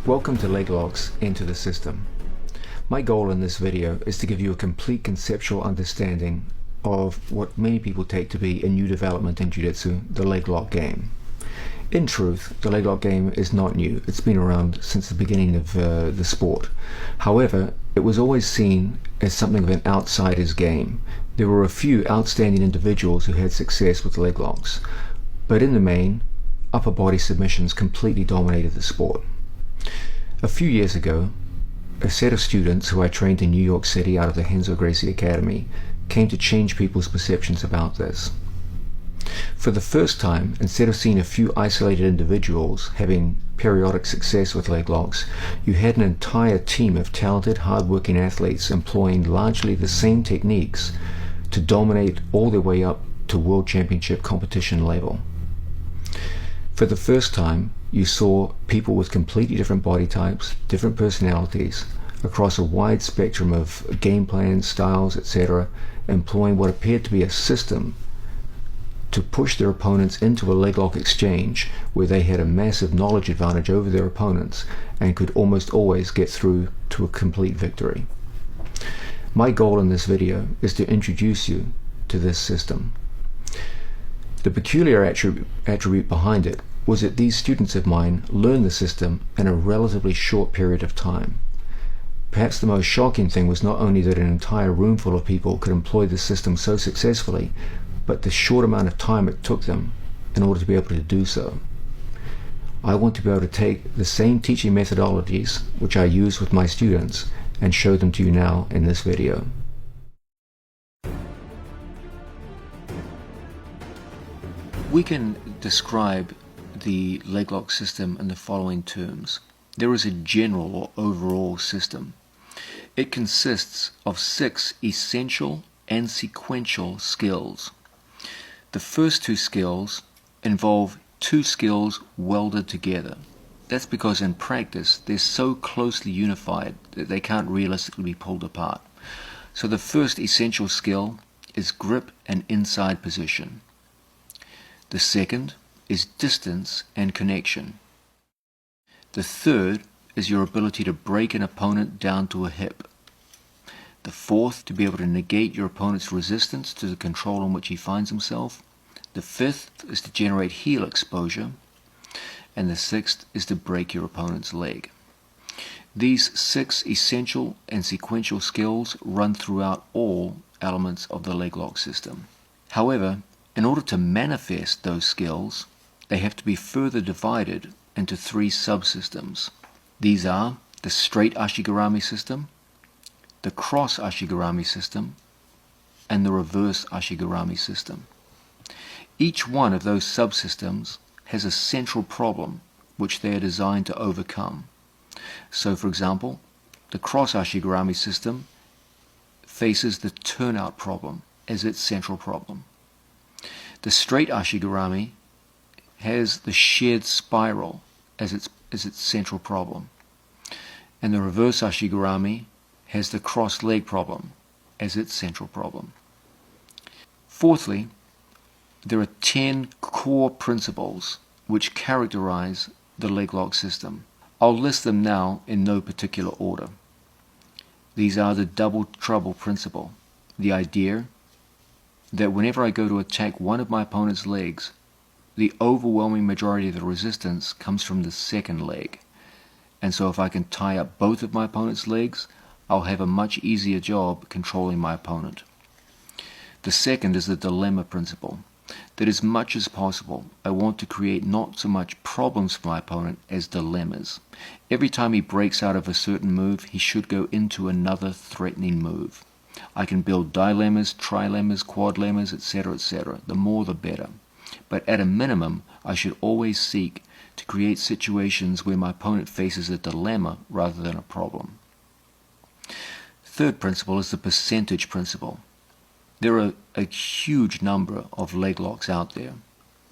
Welcome to Leglock's Into the System. My goal in this video is to give you a complete conceptual understanding of what many people take to be a new development in Jiu-Jitsu, the Leglock game. In truth, the Leglock game is not new. It's been around since the beginning of the sport. However, it was always seen as something of an outsider's game. There were a few outstanding individuals who had success with Leglocks, but in the main, upper body submissions completely dominated the sport. A few years ago, a set of students who I trained in New York City out of the Renzo Gracie Academy came to change people's perceptions about this. For the first time, instead of seeing a few isolated individuals having periodic success with Leglocks, you had an entire team of talented, hard-working athletes employing largely the same techniques to dominate all their way up to World Championship competition level. For the first time, you saw people with completely different body types, different personalities, across a wide spectrum of game plans, styles, etc., employing what appeared to be a system to push their opponents into a leglock exchange where they had a massive knowledge advantage over their opponents and could almost always get through to a complete victory. My goal in this video is to introduce you to this system. The peculiar attribute behind it was that these students of mine learned the system in a relatively short period of time. Perhaps the most shocking thing was not only that an entire room full of people could employ the system so successfully, but the short amount of time it took them in order to be able to do so. I want to be able to take the same teaching methodologies which I use with my students and show them to you now in this video. We can describe the Leglock system in the following terms. There is a general or overall system. It consists of 6 essential and sequential skills. The first 2 skills involve 2 skills welded together. That's because in practice they're so closely unified that they can't realistically be pulled apart. So the first essential skill is grip and inside position. The second is distance and connection. The third is your ability to break an opponent down to a hip. The fourth, to be able to negate your opponent's resistance to the control in which he finds himself. The fifth is to generate heel exposure. And the sixth is to break your opponent's leg. These 6 essential and sequential skills run throughout all elements of the Leglock system. However, in order to manifest those skills, they have to be further divided into 3 subsystems. These are the straight Ashigarami system, the cross Ashigarami system, and the reverse Ashigarami system. Each one of those subsystems has a central problem which they are designed to overcome. So, for example, the cross Ashigarami system faces the turnout problem as its central problem. The straight Ashigarami has the shared spiral as its central problem. And the reverse Ashigarami has the cross leg problem as its central problem. Fourthly, there are 10 core principles which characterize the Leglock system. I'll list them now in no particular order. These are the double trouble principle, the idea that whenever I go to attack one of my opponent's legs, the overwhelming majority of the resistance comes from the second leg. And so if I can tie up both of my opponent's legs, I'll have a much easier job controlling my opponent. The second is the dilemma principle, that as much as possible, I want to create not so much problems for my opponent as dilemmas. Every time he breaks out of a certain move, he should go into another threatening move. I can build dilemmas, trilemmas, quadlemmas, etc., etc. The more the better. But at a minimum, I should always seek to create situations where my opponent faces a dilemma rather than a problem. Third principle is the percentage principle. There are a huge number of leglocks out there,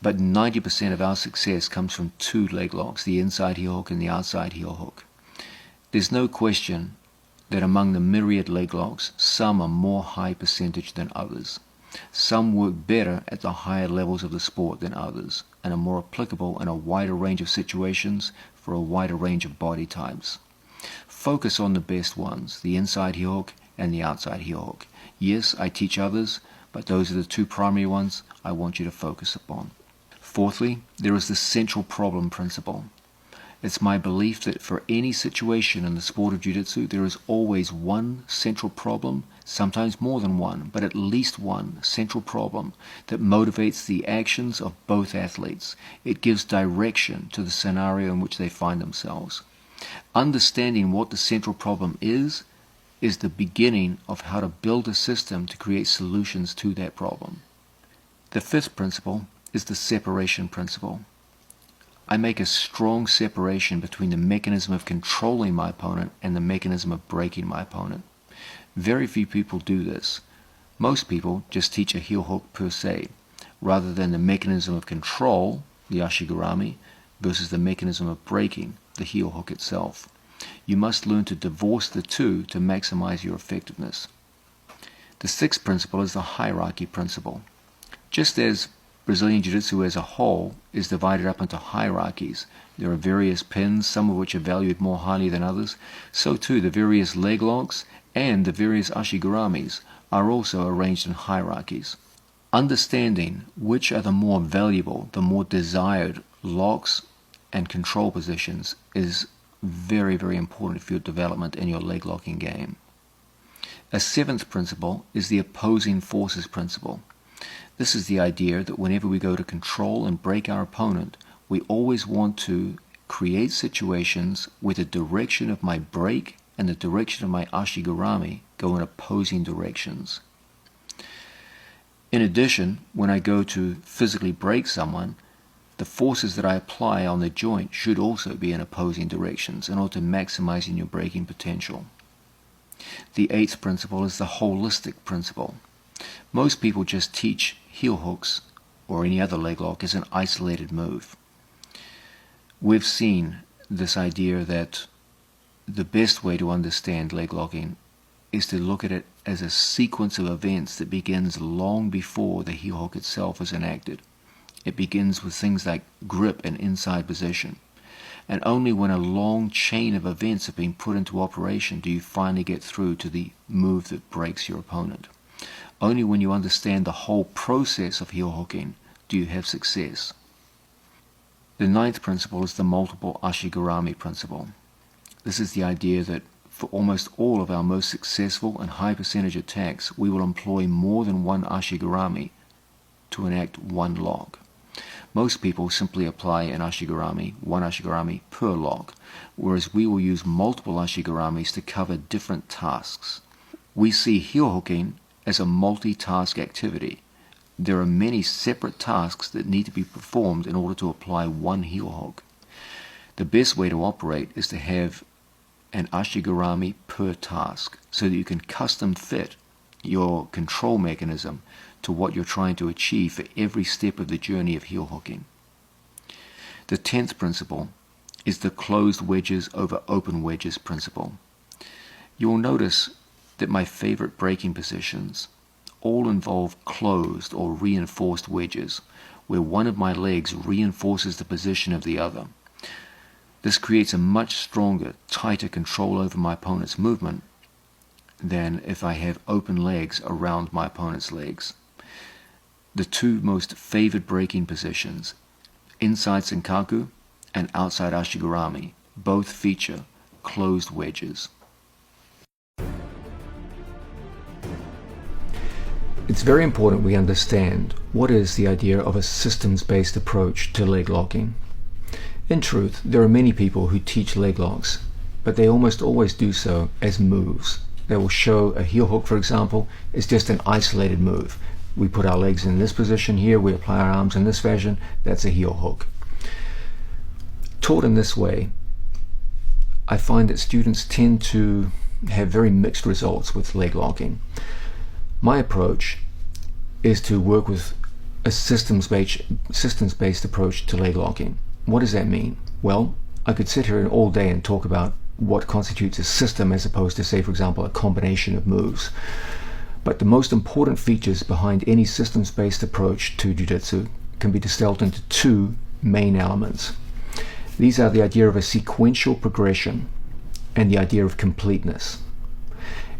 but 90% of our success comes from 2 leglocks, the inside heel hook and the outside heel hook. There's no question that among the myriad leglocks, some are more high percentage than others. Some work better at the higher levels of the sport than others. and are more applicable in a wider range of situations for a wider range of body types. Focus on the best ones, the inside heel hook and the outside heel hook. Yes, I teach others, but those are the two primary ones I want you to focus upon. Fourthly, there is the central problem principle. It's my belief that for any situation in the sport of jiu-jitsu, there is always one central problem, sometimes more than one, but at least one central problem that motivates the actions of both athletes. It gives direction to the scenario in which they find themselves. Understanding what the central problem is the beginning of how to build a system to create solutions to that problem. The fifth principle is the separation principle. I make a strong separation between the mechanism of controlling my opponent and the mechanism of breaking my opponent. Very few people do this. Most people just teach a heel hook per se, rather than the mechanism of control, the ashigarami, versus the mechanism of breaking, the heel hook itself. You must learn to divorce the two to maximize your effectiveness. The sixth principle is the hierarchy principle. Just as Brazilian Jiu-Jitsu as a whole is divided up into hierarchies. There are various pins, some of which are valued more highly than others. So too the various leg locks and the various ashigaramis are also arranged in hierarchies. Understanding which are the more valuable, the more desired locks and control positions is very, very important for your development in your leg locking game. A seventh principle is the opposing forces principle. This is the idea that whenever we go to control and break our opponent, we always want to create situations where the direction of my break and the direction of my ashigarami go in opposing directions. In addition, when I go to physically break someone, the forces that I apply on the joint should also be in opposing directions in order to maximizing your breaking potential. The eighth principle is the holistic principle. Most people just teach heel hooks or any other leg lock as an isolated move. We've seen this idea that the best way to understand leg locking is to look at it as a sequence of events that begins long before the heel hook itself is enacted. It begins with things like grip and inside position. And only when a long chain of events have been put into operation do you finally get through to the move that breaks your opponent. Only when you understand the whole process of heel hooking do you have success. The ninth principle is the multiple ashigarami principle. This is the idea that for almost all of our most successful and high percentage attacks, we will employ more than one ashigarami to enact one lock. Most people simply apply an ashigarami, one ashigarami per lock, whereas we will use multiple ashigaramis to cover different tasks. We see heel hooking as a multitask activity. There are many separate tasks that need to be performed in order to apply one heel hook. The best way to operate is to have an ashigarami per task so that you can custom fit your control mechanism to what you're trying to achieve for every step of the journey of heel hooking. The 10th principle is the closed wedges over open wedges principle. You will notice that my favorite breaking positions all involve closed or reinforced wedges, where one of my legs reinforces the position of the other. This creates a much stronger, tighter control over my opponent's movement than if I have open legs around my opponent's legs. The two most favored breaking positions, inside senkaku and outside ashigarami, both feature closed wedges. It's very important we understand what is the idea of a systems-based approach to leg locking. In truth, there are many people who teach leg locks, but they almost always do so as moves. They will show a heel hook, for example, is just an isolated move. We put our legs in this position here, we apply our arms in this fashion, that's a heel hook. Taught in this way, I find that students tend to have very mixed results with leg locking. My approach is to work with a systems-based approach to leg locking. What does that mean? Well, I could sit here all day and talk about what constitutes a system as opposed to, say, for example, a combination of moves. But the most important features behind any systems-based approach to jiu-jitsu can be distilled into two main elements. These are the idea of a sequential progression and the idea of completeness.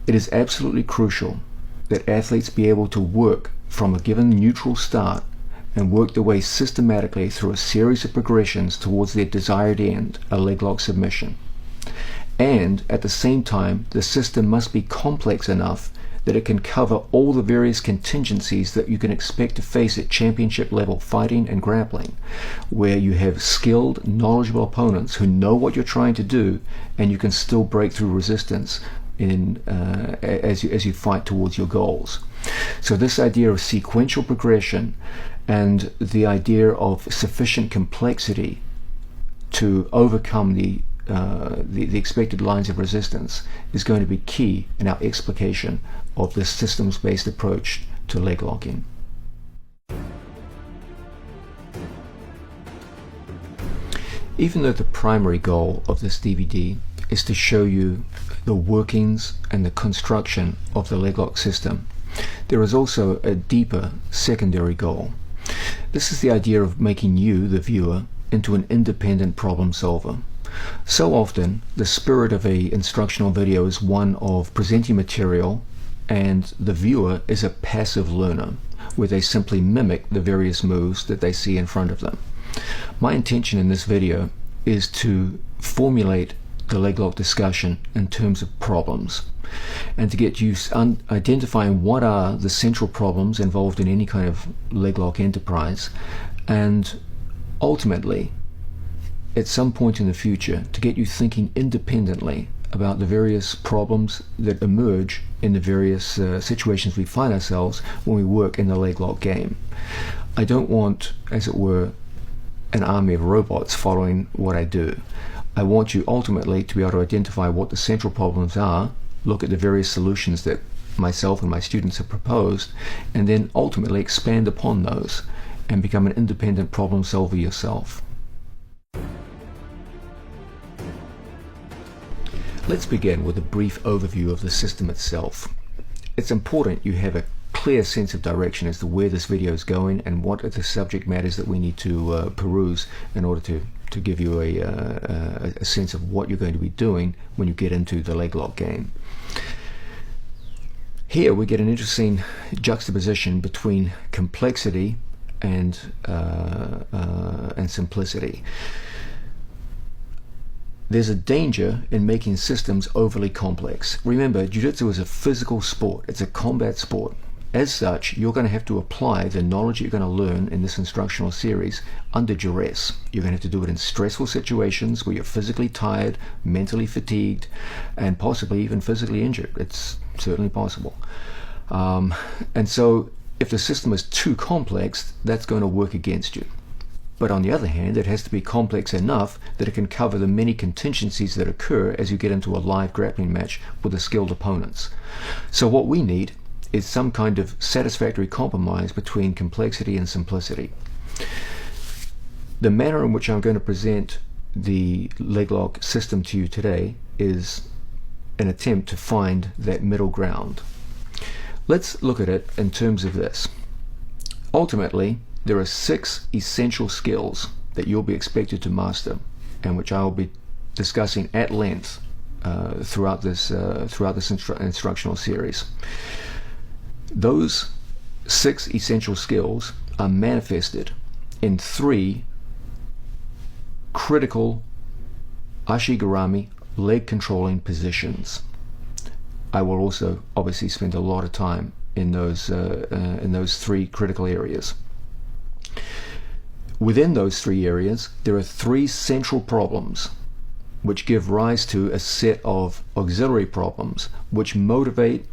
It is absolutely crucial that athletes be able to work from a given neutral start and work their way systematically through a series of progressions towards their desired end, a leg lock submission. And at the same time, the system must be complex enough that it can cover all the various contingencies that you can expect to face at championship level fighting and grappling, where you have skilled, knowledgeable opponents who know what you're trying to do, and you can still break through resistance as you fight towards your goals. So this idea of sequential progression and the idea of sufficient complexity to overcome the expected lines of resistance is going to be key in our explication of this systems-based approach to leg locking. Even though the primary goal of this DVD is to show you the workings and the construction of the leg lock system, there is also a deeper secondary goal. This is the idea of making you, the viewer, into an independent problem solver. So often, the spirit of an instructional video is one of presenting material, and the viewer is a passive learner, where they simply mimic the various moves that they see in front of them. My intention in this video is to formulate the leg lock discussion in terms of problems, and to get you identifying what are the central problems involved in any kind of leg lock enterprise, and ultimately, at some point in the future, to get you thinking independently about the various problems that emerge in the various situations we find ourselves when we work in the leg lock game. I don't want, as it were, an army of robots following what I do. I want you ultimately to be able to identify what the central problems are, look at the various solutions that myself and my students have proposed, and then ultimately expand upon those and become an independent problem solver yourself. Let's begin with a brief overview of the system itself. It's important you have a clear sense of direction as to where this video is going and what are the subject matters that we need to peruse in order to give you a sense of what you're going to be doing when you get into the leg lock game. Here we get an interesting juxtaposition between complexity and simplicity. There's a danger in making systems overly complex. Remember, jiu-jitsu is a physical sport. It's a combat sport. As such, you're going to have to apply the knowledge you're going to learn in this instructional series under duress. You're going to have to do it in stressful situations where you're physically tired, mentally fatigued, and possibly even physically injured. It's certainly possible. And so if the system is too complex, that's going to work against you. But on the other hand, it has to be complex enough that it can cover the many contingencies that occur as you get into a live grappling match with the skilled opponents. So what we need is some kind of satisfactory compromise between complexity and simplicity. The manner in which I'm going to present the leg lock system to you today is an attempt to find that middle ground. Let's look at it in terms of this. Ultimately, there are 6 essential skills that you'll be expected to master, and which I will be discussing at length throughout this instructional series. Those 6 essential skills are manifested in 3 critical ashigarami leg controlling positions. I will also obviously spend a lot of time in those 3 critical areas. Within those 3 areas, there are 3 central problems which give rise to a set of auxiliary problems which motivate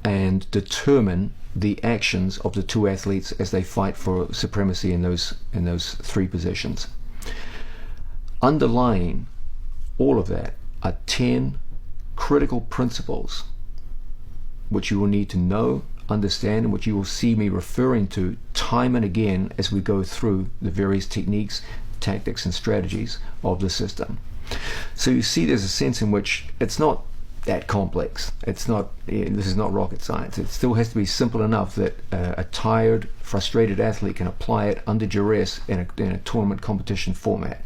and determine the actions of the 2 athletes as they fight for supremacy in those 3 positions. Underlying all of that are 10 critical principles which you will need to know, understand, and which you will see me referring to time and again as we go through the various techniques, tactics, and strategies of the system. So you see there's a sense in which it's not that complex. It's not. This is not rocket science. It still has to be simple enough that a tired, frustrated athlete can apply it under duress in a tournament competition format.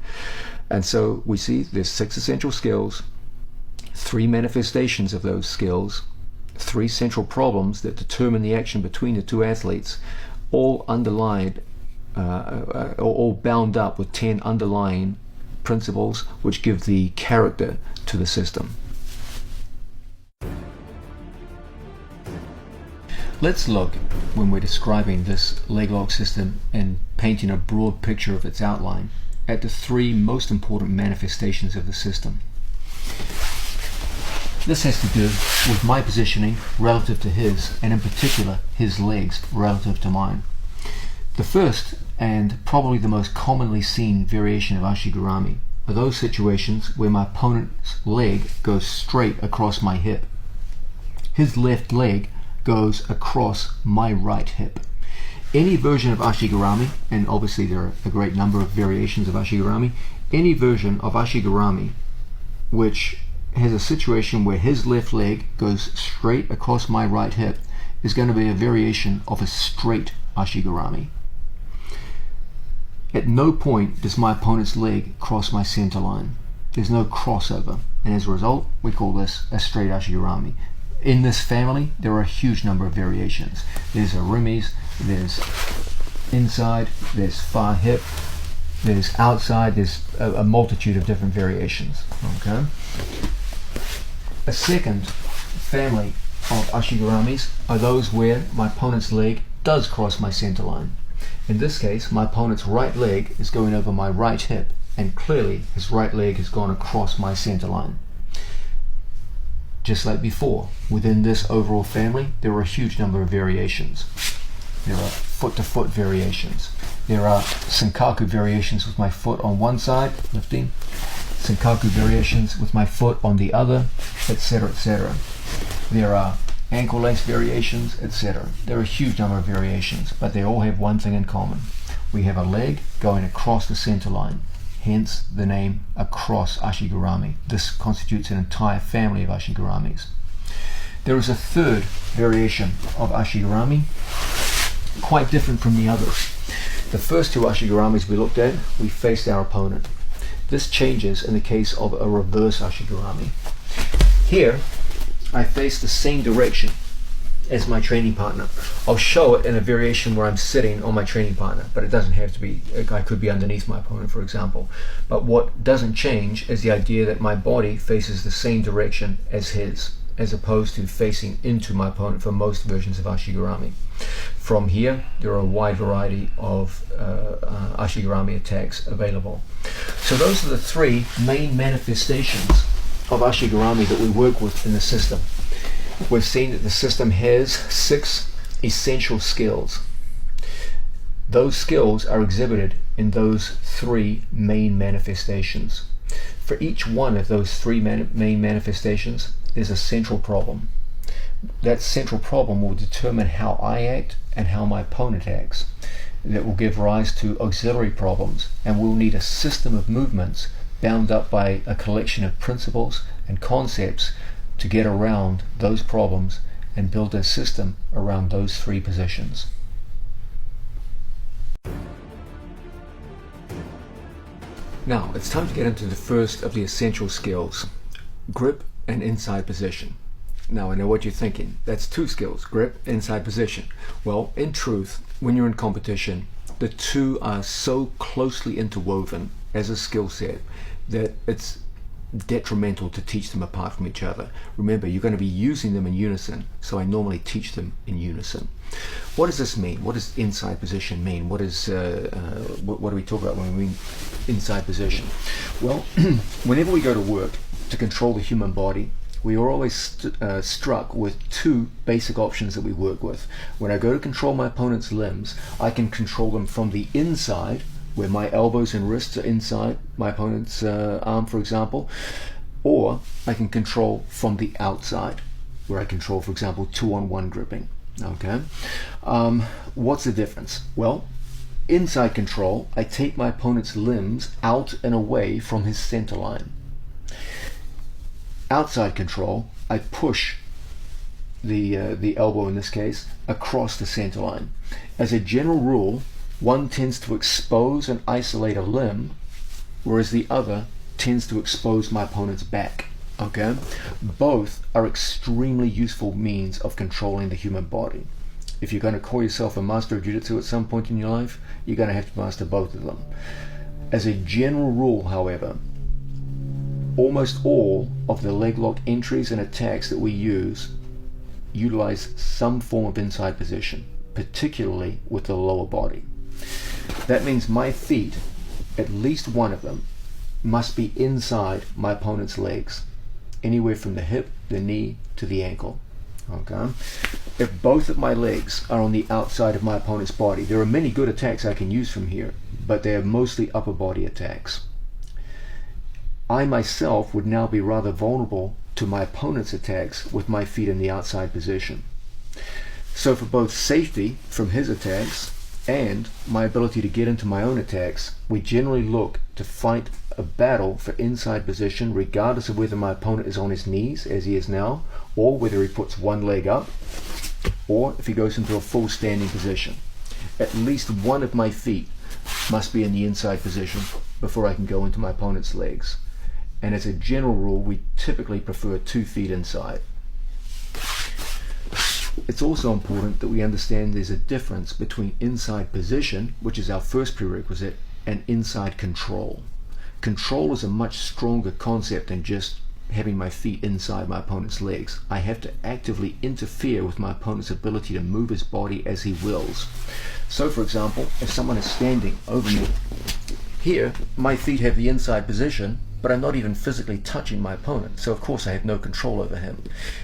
And so we see there's 6 essential skills, 3 manifestations of those skills, 3 central problems that determine the action between the 2 athletes, all underlined, all bound up with 10 underlying principles which give the character to the system. Let's look, when we're describing this Leglock system and painting a broad picture of its outline, at the 3 most important manifestations of the system. This has to do with my positioning relative to his, and in particular his legs relative to mine. The first, and probably the most commonly seen variation of Ashigurami, are those situations where my opponent's leg goes straight across my hip. His left leg goes across my right hip. Any version of Ashigurami, and obviously there are a great number of variations of Ashigurami, any version of Ashigurami which has a situation where his left leg goes straight across my right hip is going to be a variation of a straight Ashigurami. At no point does my opponent's leg cross my center line. There's no crossover, and as a result we call this a straight Ashigurami. In this family, there are a huge number of variations. There's arimis, there's inside, there's far hip, there's outside, there's a multitude of different variations. Okay. A second family of Ashiguramis are those where my opponent's leg does cross my center line. In this case, my opponent's right leg is going over my right hip, and clearly his right leg has gone across my center line. Just like before, within this overall family, there are a huge number of variations. There are foot-to-foot variations. There are Senkaku variations with my foot on one side, lifting, Senkaku variations with my foot on the other, etc., etc. There are ankle length variations, etc. There are a huge number of variations, but they all have one thing in common. We have a leg going across the center line. Hence the name across Ashigurami. This constitutes an entire family of Ashiguramis. There is a third variation of Ashigurami, quite different from the others. The first 2 Ashiguramis we looked at, we faced our opponent. This changes in the case of a reverse Ashigurami. Here, I face the same direction as my training partner. I'll show it in a variation where I'm sitting on my training partner, but it doesn't have to be. I could be underneath my opponent, for example. But what doesn't change is the idea that my body faces the same direction as his, as opposed to facing into my opponent for most versions of Ashigurami. From here, there are a wide variety of Ashigurami attacks available. So those are the 3 main manifestations of Ashigurami that we work with in the system. We've seen that the system has 6 essential skills. Those skills are exhibited in those 3 main manifestations. For each one of those 3 main manifestations, there's a central problem. That central problem will determine how I act and how my opponent acts. That will give rise to auxiliary problems, and we'll need a system of movements bound up by a collection of principles and concepts to get around those problems and build a system around those 3 positions. Now, it's time to get into the first of the essential skills, grip and inside position. Now, I know what you're thinking. That's 2 skills, grip, inside position. Well, in truth, when you're in competition, the 2 are so closely interwoven as a skill set that it's detrimental to teach them apart from each other. Remember, you're going to be using them in unison, so I normally teach them in unison. What does this mean? What does inside position mean? What do we talk about when we mean inside position? Well, whenever we go to work to control the human body, we are always struck with 2 basic options that we work with. When I go to control my opponent's limbs, I can control them from the inside, where my elbows and wrists are inside my opponent's arm, for example, or I can control from the outside, where I control, for example, 2-on-1 gripping. Okay, what's the difference? Well, inside control, I take my opponent's limbs out and away from his center line. Outside control, I push the elbow in this case across the center line. As a general rule, one tends to expose and isolate a limb, whereas the other tends to expose my opponent's back. Okay? Both are extremely useful means of controlling the human body. If you're going to call yourself a master of jiu-jitsu at some point in your life, you're going to have to master both of them. As a general rule, however, almost all of the leg lock entries and attacks that we utilize some form of inside position, particularly with the lower body. That means my feet, at least one of them, must be inside my opponent's legs, anywhere from the hip, the knee, to the ankle. Okay? If both of my legs are on the outside of my opponent's body, there are many good attacks I can use from here, but they are mostly upper body attacks. I myself would now be rather vulnerable to my opponent's attacks with my feet in the outside position. So for both safety from his attacks and my ability to get into my own attacks, we generally look to fight a battle for inside position regardless of whether my opponent is on his knees, as he is now, or whether he puts one leg up, or if he goes into a full standing position. At least one of my feet must be in the inside position before I can go into my opponent's legs. And as a general rule, we typically prefer 2 feet inside. It's also important that we understand there's a difference between inside position, which is our first prerequisite, and inside control. Control is a much stronger concept than just having my feet inside my opponent's legs. I have to actively interfere with my opponent's ability to move his body as he wills. So for example, if someone is standing over me, here my feet have the inside position, but I'm not even physically touching my opponent, so of course I have no control over him.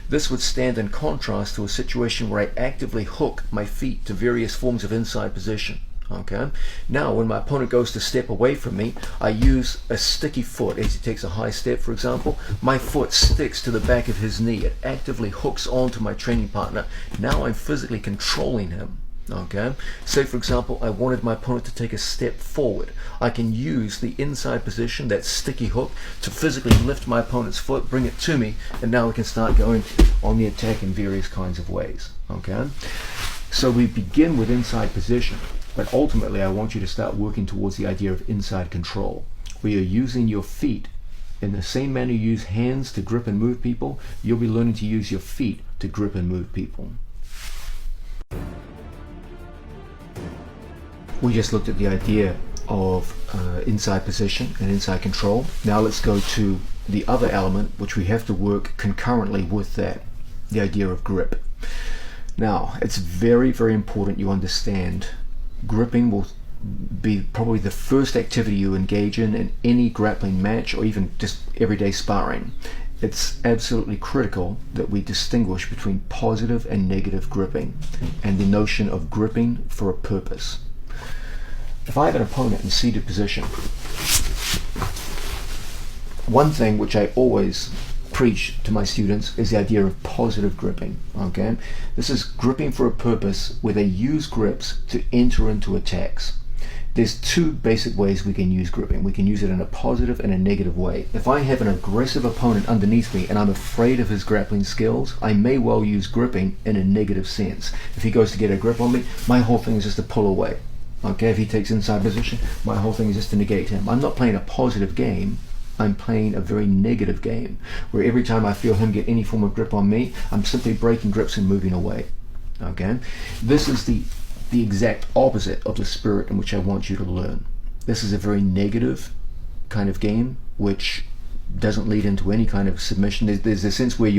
This would stand in contrast to a situation where I actively hook my feet to various forms of inside position. Okay. Now when my opponent goes to step away from me, I use a sticky foot. As he takes a high step, for example, my foot sticks to the back of his knee. It actively hooks onto my training partner. Now I'm physically controlling him. Okay. Say for example I wanted my opponent to take a step forward. I can use the inside position, that sticky hook, to physically lift my opponent's foot, bring it to me, and now we can start going on the attack in various kinds of ways. Okay. So we begin with inside position. But ultimately, I want you to start working towards the idea of inside control, where you're using your feet in the same manner you use hands to grip and move people. You'll be learning to use your feet to grip and move people. We just looked at the idea of inside position and inside control. Now let's go to the other element, which we have to work concurrently with that, the idea of grip. Now, it's very, very important you understand gripping will be probably the first activity you engage in any grappling match, or even just everyday sparring. It's absolutely critical that we distinguish between positive and negative gripping, and the notion of gripping for a purpose. If I have an opponent in seated position, one thing which I always preach to my students is the idea of positive gripping. Okay, this is gripping for a purpose where they use grips to enter into attacks. There's 2 basic ways we can use gripping. We can use it in a positive and a negative way. If I have an aggressive opponent underneath me and I'm afraid of his grappling skills, I may well use gripping in a negative sense. If he goes to get a grip on me, my whole thing is just to pull away. Okay, if he takes inside position, my whole thing is just to negate him. I'm not playing a positive game. I'm playing a very negative game, where every time I feel him get any form of grip on me, I'm simply breaking grips and moving away. Okay? This is the exact opposite of the spirit in which I want you to learn. This is a very negative kind of game, which doesn't lead into any kind of submission. There's a sense where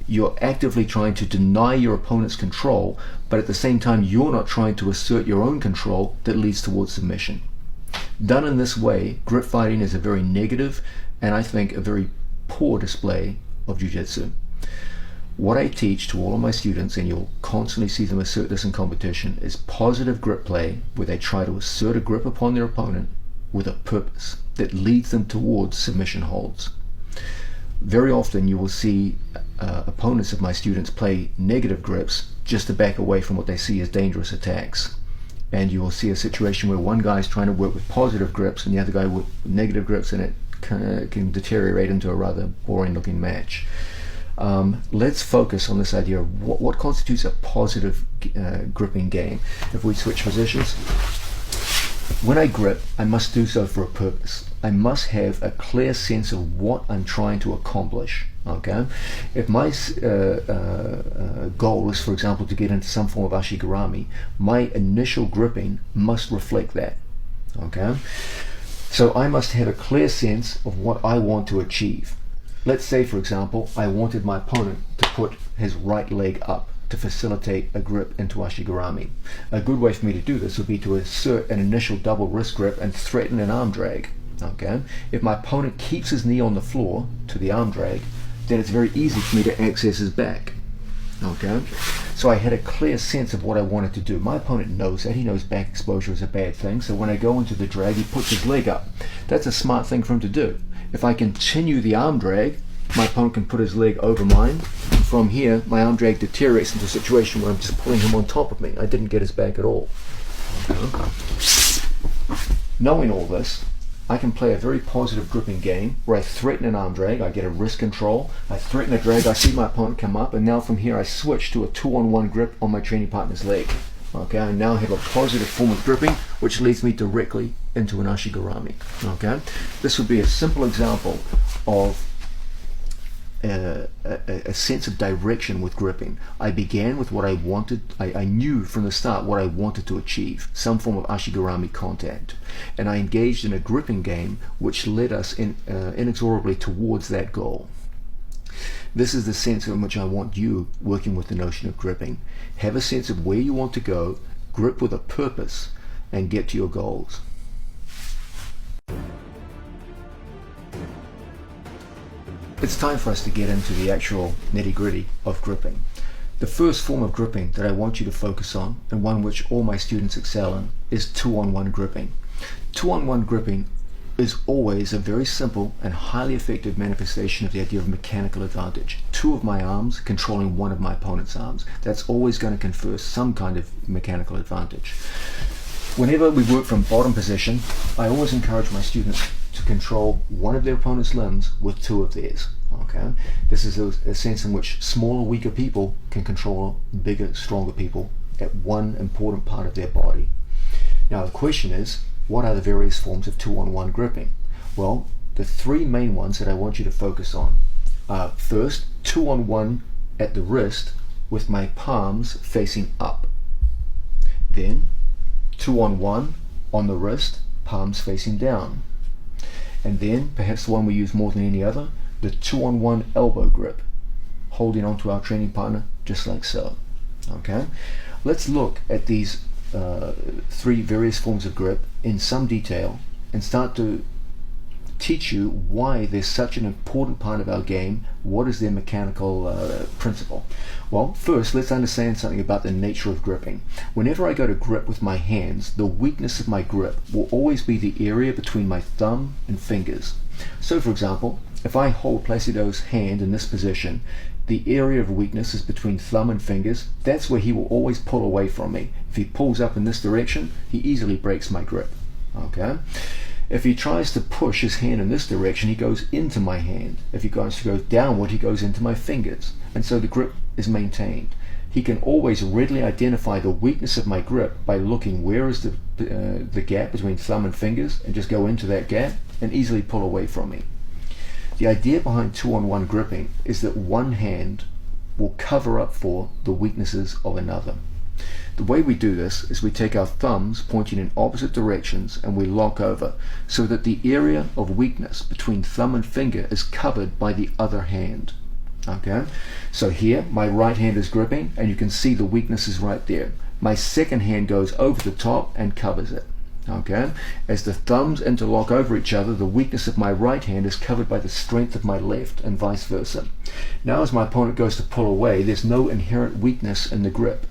you're actively trying to deny your opponent's control, but at the same time you're not trying to assert your own control that leads towards submission. Done in this way, grip fighting is a very negative and I think a very poor display of jiu-jitsu. What I teach to all of my students, and you'll constantly see them assert this in competition, is positive grip play, where they try to assert a grip upon their opponent with a purpose that leads them towards submission holds. Very often you will see opponents of my students play negative grips just to back away from what they see as dangerous attacks. And you will see a situation where one guy is trying to work with positive grips and the other guy with negative grips, and it can deteriorate into a rather boring looking match. Let's focus on this idea of what constitutes a positive gripping game. If we switch positions, when I grip, I must do so for a purpose. I must have a clear sense of what I'm trying to accomplish. Okay, if my goal is, for example, to get into some form of ashigarami, my initial gripping must reflect that. Okay, so I must have a clear sense of what I want to achieve. Let's say, for example, I wanted my opponent to put his right leg up to facilitate a grip into ashigarami. A good way for me to do this would be to assert an initial double wrist grip and threaten an arm drag. Okay, if my opponent keeps his knee on the floor to the arm drag, then it's very easy for me to access his back. Okay, so I had a clear sense of what I wanted to do. My opponent knows that. He knows back exposure is a bad thing, so when I go into the drag, he puts his leg up. That's a smart thing for him to do. If I continue the arm drag, my opponent can put his leg over mine. From here, my arm drag deteriorates into a situation where I'm just pulling him on top of me. I didn't get his back at all. Okay. Knowing all this, I can play a very positive gripping game where I threaten an arm drag, I get a wrist control, I threaten a drag, I see my opponent come up, and now from here I switch to a 2-on-1 grip on my training partner's leg. Okay, I now have a positive form of gripping which leads me directly into an ashigarami. Okay, this would be a simple example of a sense of direction with gripping. I began with what I wanted. I knew from the start what I wanted to achieve, some form of ashigarami contact, and I engaged in a gripping game which led us inexorably towards that goal. This is the sense in which I want you working with the notion of gripping. Have a sense of where you want to go, grip with a purpose, and get to your goals. It's time for us to get into the actual nitty-gritty of gripping. The first form of gripping that I want you to focus on, and one which all my students excel in, is 2-on-1 gripping. 2-on-1 gripping is always a very simple and highly effective manifestation of the idea of mechanical advantage. Two of my arms controlling one of my opponent's arms. That's always going to confer some kind of mechanical advantage. Whenever we work from bottom position, I always encourage my students to control one of their opponent's limbs with two of theirs. Okay, this is a sense in which smaller, weaker people can control bigger, stronger people at one important part of their body. Now the question is, what are the various forms of 2-on-1 gripping? Well, the three main ones that I want you to focus on are first, 2-on-1 at the wrist with my palms facing up. Then 2-on-1 on the wrist, palms facing down. And then, perhaps the one we use more than any other, the 2-on-1 elbow grip, holding onto our training partner just like so. Okay, let's look at these three various forms of grip in some detail and start to teach you why they're such an important part of our game. What is their mechanical principle? Well, first let's understand something about the nature of gripping. Whenever I go to grip with my hands, the weakness of my grip will always be the area between my thumb and fingers. So for example, if I hold Placido's hand in this position, the area of weakness is between thumb and fingers. That's where he will always pull away from me. If he pulls up in this direction, he easily breaks my grip. Okay? If he tries to push his hand in this direction, he goes into my hand. If he tries to go downward, he goes into my fingers. And so the grip is maintained. He can always readily identify the weakness of my grip by looking where is the gap between thumb and fingers, and just go into that gap and easily pull away from me. The idea behind 2-on-1 gripping is that one hand will cover up for the weaknesses of another. The way we do this is we take our thumbs pointing in opposite directions and we lock over so that the area of weakness between thumb and finger is covered by the other hand. Okay, so here my right hand is gripping and you can see the weakness is right there. My second hand goes over the top and covers it. Okay, as the thumbs interlock over each other, the weakness of my right hand is covered by the strength of my left, and vice versa. Now as my opponent goes to pull away, there's no inherent weakness in the grip.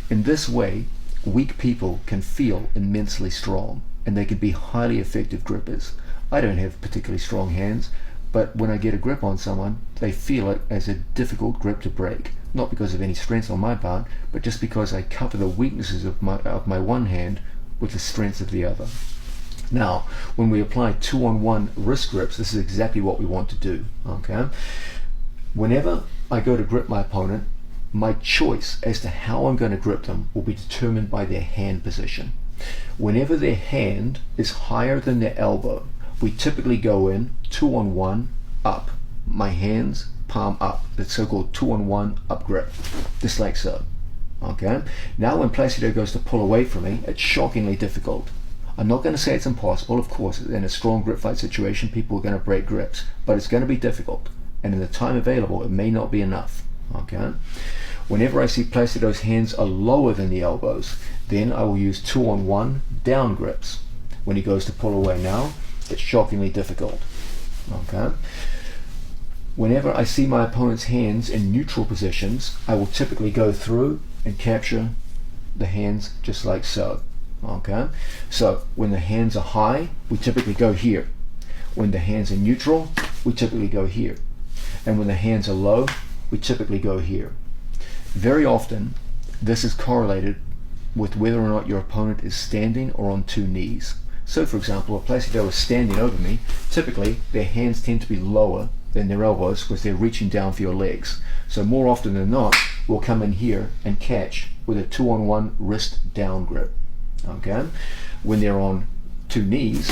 In this way, weak people can feel immensely strong, and they can be highly effective grippers. I don't have particularly strong hands, but when I get a grip on someone, they feel it as a difficult grip to break. Not because of any strength on my part, but just because I cover the weaknesses of my one hand with the strength of the other. Now, when we apply 2-on-1 wrist grips, this is exactly what we want to do. Okay, Whenever I go to grip my opponent, my choice as to how I'm going to grip them will be determined by their hand position. Whenever their hand is higher than their elbow, we typically go in 2-on-1 up. My hands palm up, the so-called 2-on-1 up grip, just like so. Okay. Now when Placido goes to pull away from me, it's shockingly difficult. I'm not going to say it's impossible. Of course, in a strong grip fight situation, people are going to break grips, but it's going to be difficult, and in the time available, it may not be enough. Okay. Whenever I see Placido's hands are lower than the elbows, then I will use 2-on-1 down grips. When he goes to pull away now, it's shockingly difficult. Okay. Whenever I see my opponent's hands in neutral positions, I will typically go through and capture the hands just like so. Okay. So when the hands are high, we typically go here. When the hands are neutral, we typically go here. And when the hands are low, we typically go here. Very often, this is correlated with whether or not your opponent is standing or on two knees. So for example, if Placido is standing over me, typically their hands tend to be lower than their elbows because they're reaching down for your legs. So more often than not, we'll come in here and catch with a 2-on-1 wrist down grip. Okay? When they're on two knees,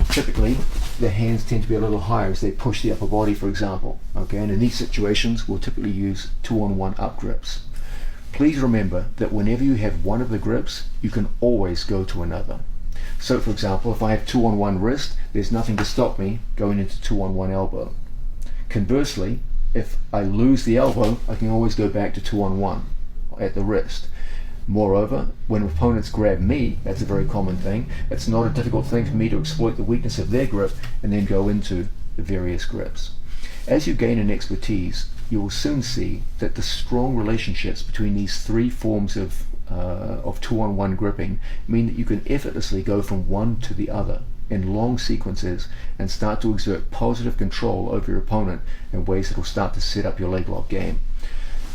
typically their hands tend to be a little higher as they push the upper body, for example. Okay? And in these situations, we'll typically use 2-on-1 up grips. Please remember that whenever you have one of the grips, you can always go to another. So for example, if I have 2-on-1 wrist, there's nothing to stop me going into 2-on-1 elbow. Conversely, if I lose the elbow, I can always go back to 2-on-1 at the wrist. Moreover, when opponents grab me, that's a very common thing. It's not a difficult thing for me to exploit the weakness of their grip and then go into the various grips. As you gain an expertise, you will soon see that the strong relationships between these three forms of 2-on-1 gripping mean that you can effortlessly go from one to the other in long sequences and start to exert positive control over your opponent in ways that will start to set up your leg lock game.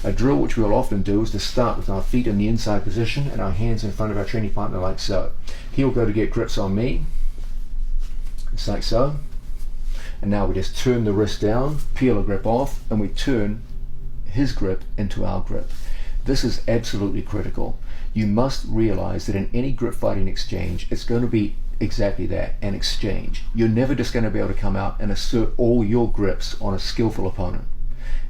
A drill which we'll often do is to start with our feet in the inside position and our hands in front of our training partner like so. He'll go to get grips on me, it's like so. And now we just turn the wrist down, peel a grip off, and we turn his grip into our grip. This is absolutely critical. You must realize that in any grip fighting exchange, it's going to be exactly that, an exchange. You're never just going to be able to come out and assert all your grips on a skillful opponent.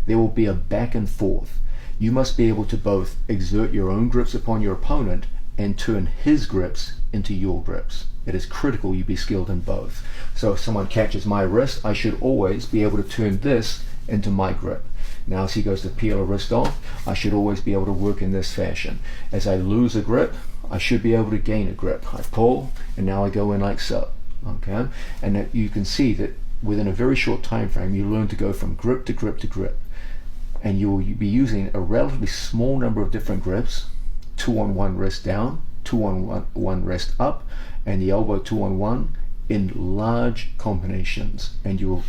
There will be a back and forth. You must be able to both exert your own grips upon your opponent and turn his grips into your grips. It is critical you be skilled in both. So if someone catches my wrist, I should always be able to turn this into my grip. Now as he goes to peel a wrist off, I should always be able to work in this fashion. As I lose a grip, I should be able to gain a grip. I pull, and now I go in like so. Okay? And that you can see that within a very short time frame, you learn to go from grip to grip to grip. And you will be using a relatively small number of different grips, 2-on-1 wrist down, 2-on-1 wrist up, and the elbow 2-on-1 in large combinations. And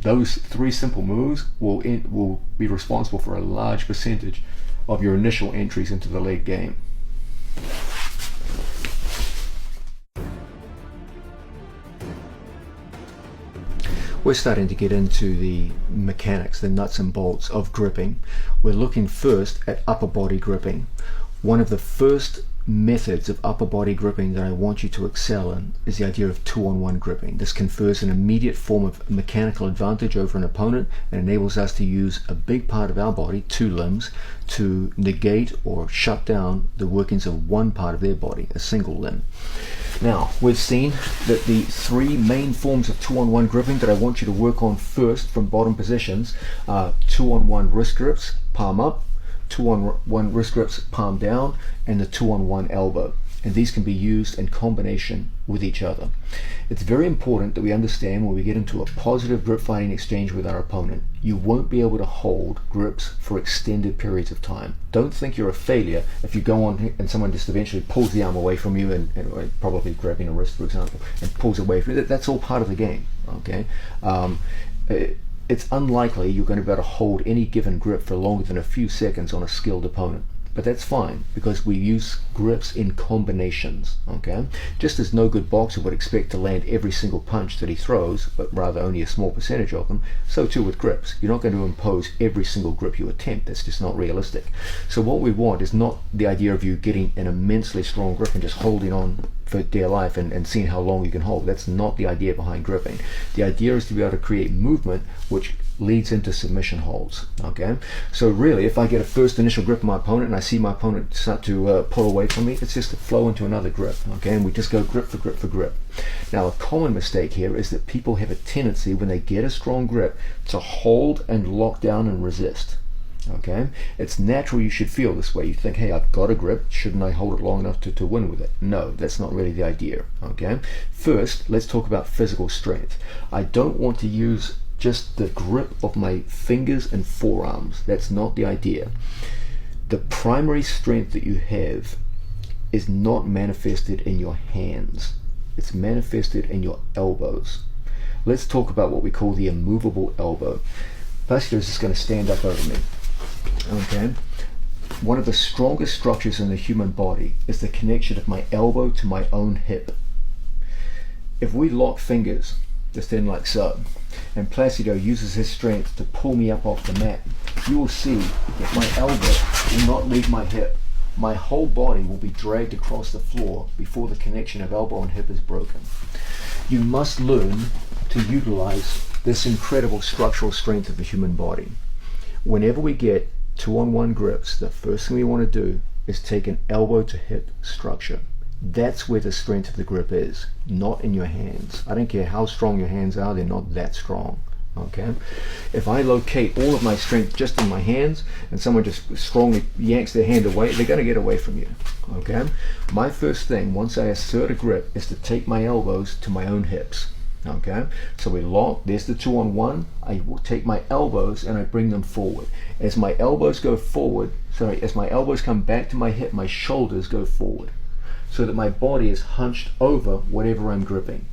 those three simple moves will be responsible for a large percentage of your initial entries into the leg game. We're starting to get into the mechanics, the nuts and bolts of gripping. We're looking first at upper body gripping. One of the first methods of upper body gripping that I want you to excel in is the idea of 2-on-1 gripping. This confers an immediate form of mechanical advantage over an opponent and enables us to use a big part of our body, two limbs, to negate or shut down the workings of one part of their body, a single limb. Now, we've seen that the three main forms of 2-on-1 gripping that I want you to work on first from bottom positions are 2-on-1 wrist grips, palm up, 2-on-1 wrist grips, palm down, and the 2-on-1 elbow. And these can be used in combination with each other. It's very important that we understand when we get into a positive grip fighting exchange with our opponent, you won't be able to hold grips for extended periods of time. Don't think you're a failure if you go on and someone just eventually pulls the arm away from you and probably grabbing a wrist, for example, and pulls away from you. That's all part of the game. Okay. It's unlikely you're going to be able to hold any given grip for longer than a few seconds on a skilled opponent. But that's fine because we use grips in combinations, okay? Just as no good boxer would expect to land every single punch that he throws, but rather only a small percentage of them, so too with grips. You're not going to impose every single grip you attempt. That's just not realistic. So what we want is not the idea of you getting an immensely strong grip and just holding on for dear life and seeing how long you can hold. That's not the idea behind gripping. The idea is to be able to create movement which leads into submission holds, okay? So really, if I get a first initial grip of my opponent and I see my opponent start to pull away from me, it's just to flow into another grip, okay? And we just go grip for grip for grip. Now, a common mistake here is that people have a tendency, when they get a strong grip, to hold and lock down and resist, okay? It's natural you should feel this way. You think, hey, I've got a grip, shouldn't I hold it long enough to win with it? No, that's not really the idea, okay? First, let's talk about physical strength. I don't want to use just the grip of my fingers and forearms. That's not the idea. The primary strength that you have is not manifested in your hands. It's manifested in your elbows. Let's talk about what we call the immovable elbow. Placido is just going to stand up over me. Okay. One of the strongest structures in the human body is the connection of my elbow to my own hip. If we lock fingers, just in like so, and Placido uses his strength to pull me up off the mat, you will see that my elbow will not leave my hip. My whole body will be dragged across the floor before the connection of elbow and hip is broken. You must learn to utilize this incredible structural strength of the human body. Whenever we get 2-on-1 grips, the first thing we want to do is take an elbow to hip structure. That's where the strength of the grip is, not in your hands. I don't care how strong your hands are, they're not that strong, okay? If I locate all of my strength just in my hands and someone just strongly yanks their hand away, they're going to get away from you, okay? My first thing, once I assert a grip, is to take my elbows to my own hips, okay? So we lock, there's the 2-on-1, I will take my elbows and I bring them forward. As my elbows go forward, as my elbows come back to my hip, my shoulders go forward, so that my body is hunched over whatever I'm gripping.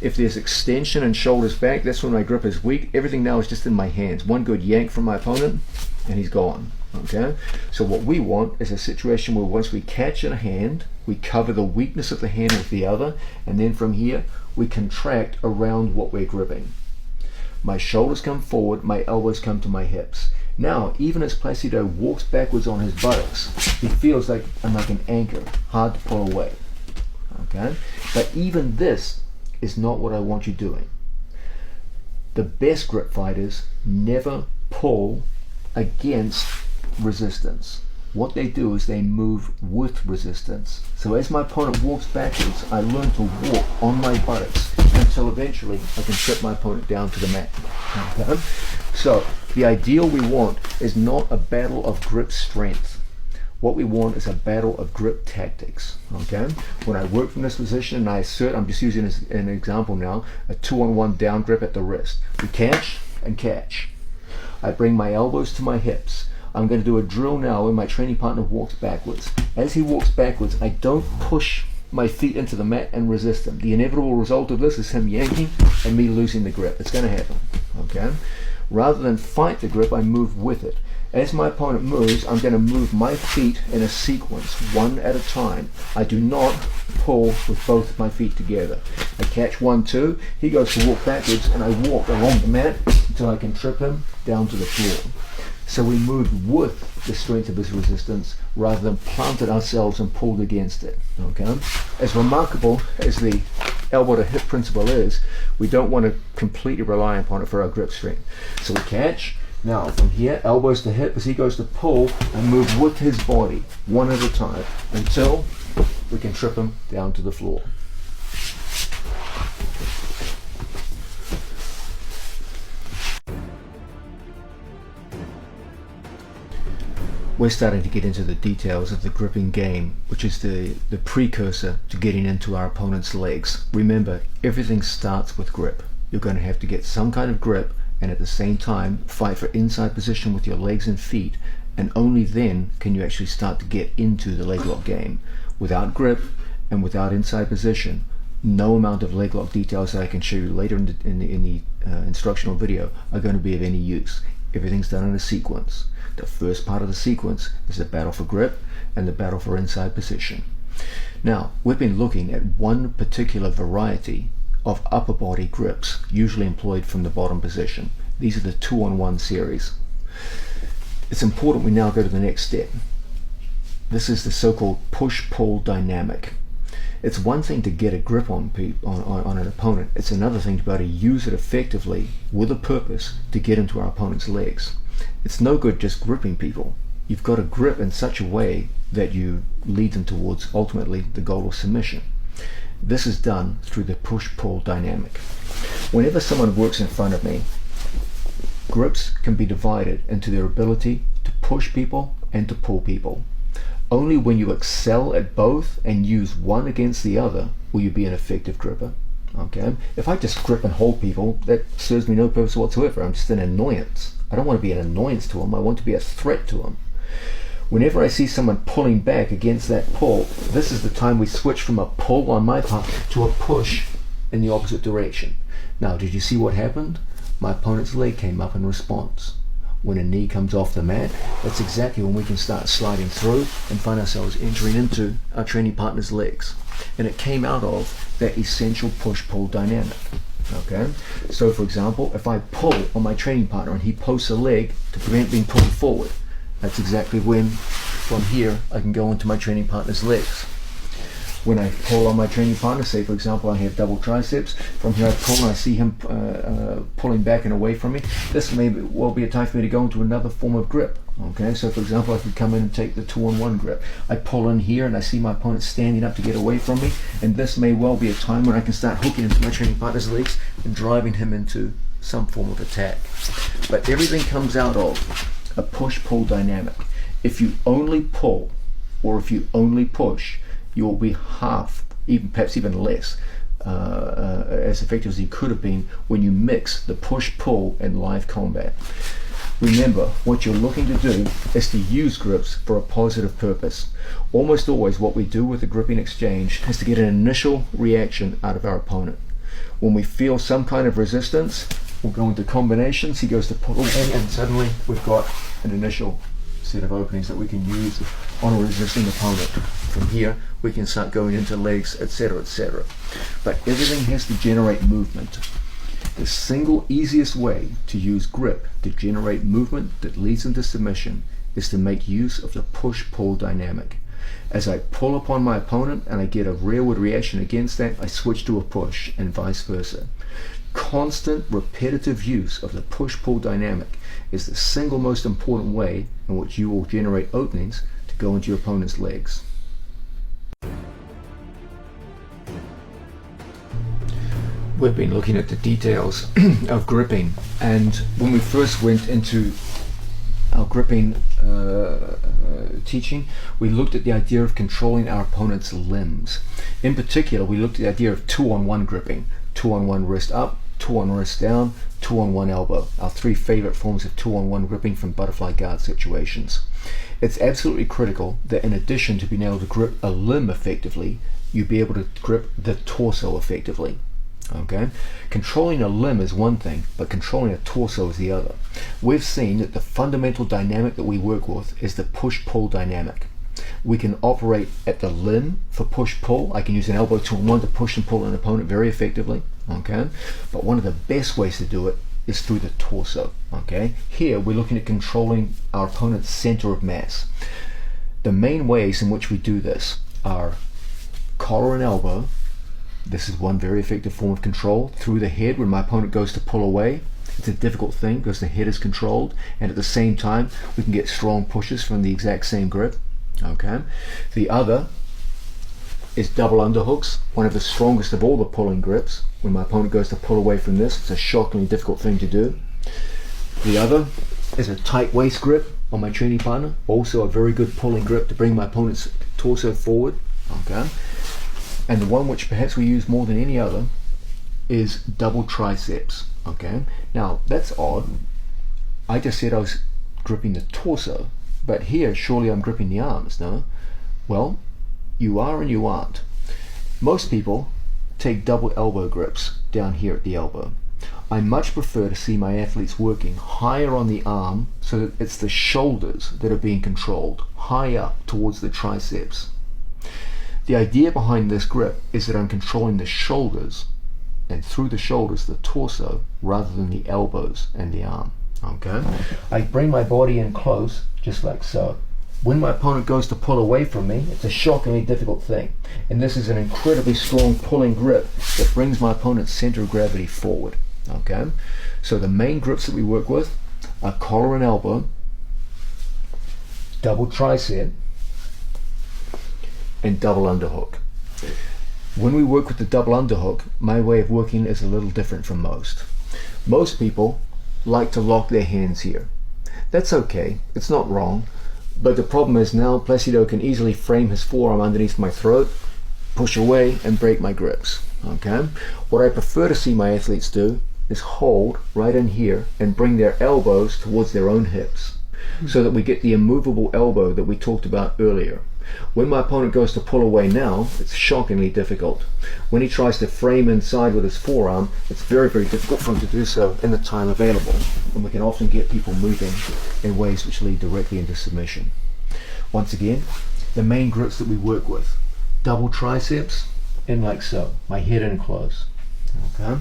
If there's extension and shoulders back, that's when my grip is weak. Everything now is just in my hands. One good yank from my opponent and he's gone, okay? So what we want is a situation where once we catch in a hand, we cover the weakness of the hand with the other, and then from here we contract around what we're gripping. My shoulders come forward, my elbows come to my hips. Now, even as Placido walks backwards on his buttocks, he feels like I'm like an anchor, hard to pull away, okay? But even this is not what I want you doing. The best grip fighters never pull against resistance. What they do is they move with resistance. So as my opponent walks backwards, I learn to walk on my buttocks until eventually I can trip my opponent down to the mat. Okay? So the ideal we want is not a battle of grip strength. What we want is a battle of grip tactics. Okay? When I work from this position and I assert, I'm just using as an example now, a 2-on-1 down grip at the wrist. We catch and catch. I bring my elbows to my hips. I'm going to do a drill now where my training partner walks backwards. As he walks backwards, I don't push my feet into the mat and resist him. The inevitable result of this is him yanking and me losing the grip. It's going to happen. Okay? Rather than fight the grip, I move with it. As my opponent moves, I'm going to move my feet in a sequence, one at a time. I do not pull with both of my feet together. I catch 1, 2, he goes to walk backwards, and I walk along the mat until I can trip him down to the floor. So we moved with the strength of his resistance rather than planted ourselves and pulled against it. Okay? As remarkable as the elbow to hip principle is, we don't want to completely rely upon it for our grip strength. So we catch. Now from here, elbows to hip, as he goes to pull, and move with his body, one at a time, until we can trip him down to the floor. We're starting to get into the details of the gripping game, which is the precursor to getting into our opponent's legs. Remember, everything starts with grip. You're going to have to get some kind of grip, and at the same time fight for inside position with your legs and feet, and only then can you actually start to get into the leg lock game. Without grip and without inside position, no amount of leg lock details that I can show you later in the instructional video are going to be of any use. everything's done in a sequence. The first part of the sequence is the battle for grip and the battle for inside position. Now, we've been looking at one particular variety of upper body grips, usually employed from the bottom position. These are the 2-on-1 series. It's important we now go to the next step. This is the so-called push-pull dynamic. It's one thing to get a grip on an opponent. It's another thing to be able to use it effectively with a purpose to get into our opponent's legs. It's no good just gripping people. You've got to grip in such a way that you lead them towards ultimately the goal of submission. This is done through the push-pull dynamic. Whenever someone works in front of me, grips can be divided into their ability to push people and to pull people. Only when you excel at both and use one against the other will you be an effective gripper. Okay? If I just grip and hold people, that serves me no purpose whatsoever. I'm just an annoyance. I don't want to be an annoyance to them. I want to be a threat to them. Whenever I see someone pulling back against that pull, this is the time we switch from a pull on my part to a push in the opposite direction. Now, did you see what happened? My opponent's leg came up in response. When a knee comes off the mat, that's exactly when we can start sliding through and find ourselves entering into our training partner's legs. And it came out of that essential push-pull dynamic. Okay? So for example, if I pull on my training partner and he posts a leg to prevent being pulled forward, that's exactly when, from here, I can go into my training partner's legs. When I pull on my training partner, say for example I have double triceps, from here I pull and I see him pulling back and away from me, this may well be a time for me to go into another form of grip. Okay, so for example I could come in and take the 2-on-1 grip. I pull in here and I see my opponent standing up to get away from me, and this may well be a time when I can start hooking into my training partner's legs and driving him into some form of attack. But everything comes out of a push-pull dynamic. If you only pull or if you only push, you will be half, even perhaps even less, as effective as you could have been when you mix the push-pull and live combat. Remember, what you're looking to do is to use grips for a positive purpose. Almost always what we do with the gripping exchange is to get an initial reaction out of our opponent. When we feel some kind of resistance, we'll go into combinations, he goes to pull, and suddenly we've got an initial set of openings that we can use on a resisting opponent. From here we can start going into legs, etc., etc. But everything has to generate movement. The single easiest way to use grip to generate movement that leads into submission is to make use of the push-pull dynamic. As I pull upon my opponent and I get a rearward reaction against that, I switch to a push, and vice versa. Constant, repetitive use of the push-pull dynamic is the single most important way in which you will generate openings to go into your opponent's legs. We've been looking at the details of gripping, and when we first went into our gripping teaching, we looked at the idea of controlling our opponent's limbs. In particular, we looked at the idea of 2-on-1 gripping, 2-on-1 wrist up, 2-on wrist down, 2-on-1 elbow, our three favorite forms of 2-on-1 gripping from butterfly guard situations. It's absolutely critical that in addition to being able to grip a limb effectively, you be able to grip the torso effectively. Okay? Controlling a limb is one thing, but controlling a torso is the other. We've seen that the fundamental dynamic that we work with is the push-pull dynamic. We can operate at the limb for push-pull. I can use an elbow to one to push and pull an opponent very effectively. Okay? But one of the best ways to do it is through the torso. Okay? Here we're looking at controlling our opponent's center of mass. The main ways in which we do this are collar and elbow. This is one very effective form of control. Through the head, when my opponent goes to pull away, it's a difficult thing because the head is controlled, and at the same time we can get strong pushes from the exact same grip. Okay. The other is double underhooks, one of the strongest of all the pulling grips. When my opponent goes to pull away from this, it's a shockingly difficult thing to do. The other is a tight waist grip on my training partner, also a very good pulling grip to bring my opponent's torso forward. Okay. And the one which perhaps we use more than any other is double triceps. Okay. Now that's odd. I just said I was gripping the torso, but here surely I'm gripping the arms, no? Well, you are and you aren't. Most people take double elbow grips down here at the elbow. I much prefer to see my athletes working higher on the arm so that it's the shoulders that are being controlled, high up towards the triceps. The idea behind this grip is that I'm controlling the shoulders, and through the shoulders the torso, rather than the elbows and the arm. Okay? I bring my body in close, just like so. When my opponent goes to pull away from me, it's a shockingly difficult thing. And this is an incredibly strong pulling grip that brings my opponent's center of gravity forward. Okay? So the main grips that we work with are collar and elbow, double tricep, and double underhook. When we work with the double underhook, my way of working is a little different from most. Most people like to lock their hands here. That's okay, it's not wrong, but the problem is now Placido can easily frame his forearm underneath my throat, push away, and break my grips. Okay? What I prefer to see my athletes do is hold right in here and bring their elbows towards their own hips so that we get the immovable elbow that we talked about earlier. When my opponent goes to pull away now, it's shockingly difficult. When he tries to frame inside with his forearm, it's very, very difficult for him to do so in the time available. And we can often get people moving in ways which lead directly into submission. Once again, the main grips that we work with: double triceps, in like so, my head in close. Okay?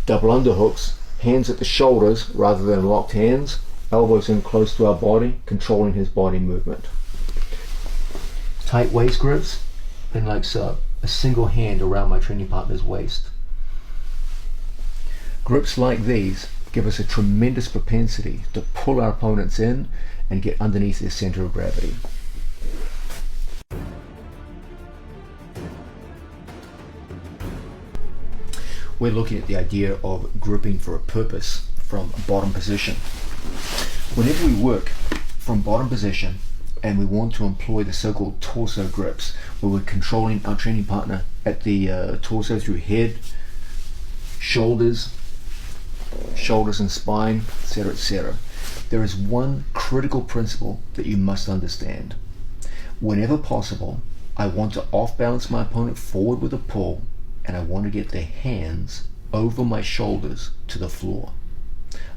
Double underhooks, hands at the shoulders rather than locked hands, elbows in close to our body, controlling his body movement. Tight waist grips, and like so, a single hand around my training partner's waist. Grips like these give us a tremendous propensity to pull our opponents in and get underneath their center of gravity. We're looking at the idea of gripping for a purpose from a bottom position. Whenever we work from bottom position and we want to employ the so-called torso grips, where we're controlling our training partner at the torso through head, shoulders and spine, etc., etc., there is one critical principle that you must understand. Whenever possible, I want to off-balance my opponent forward with a pull, and I want to get their hands over my shoulders to the floor.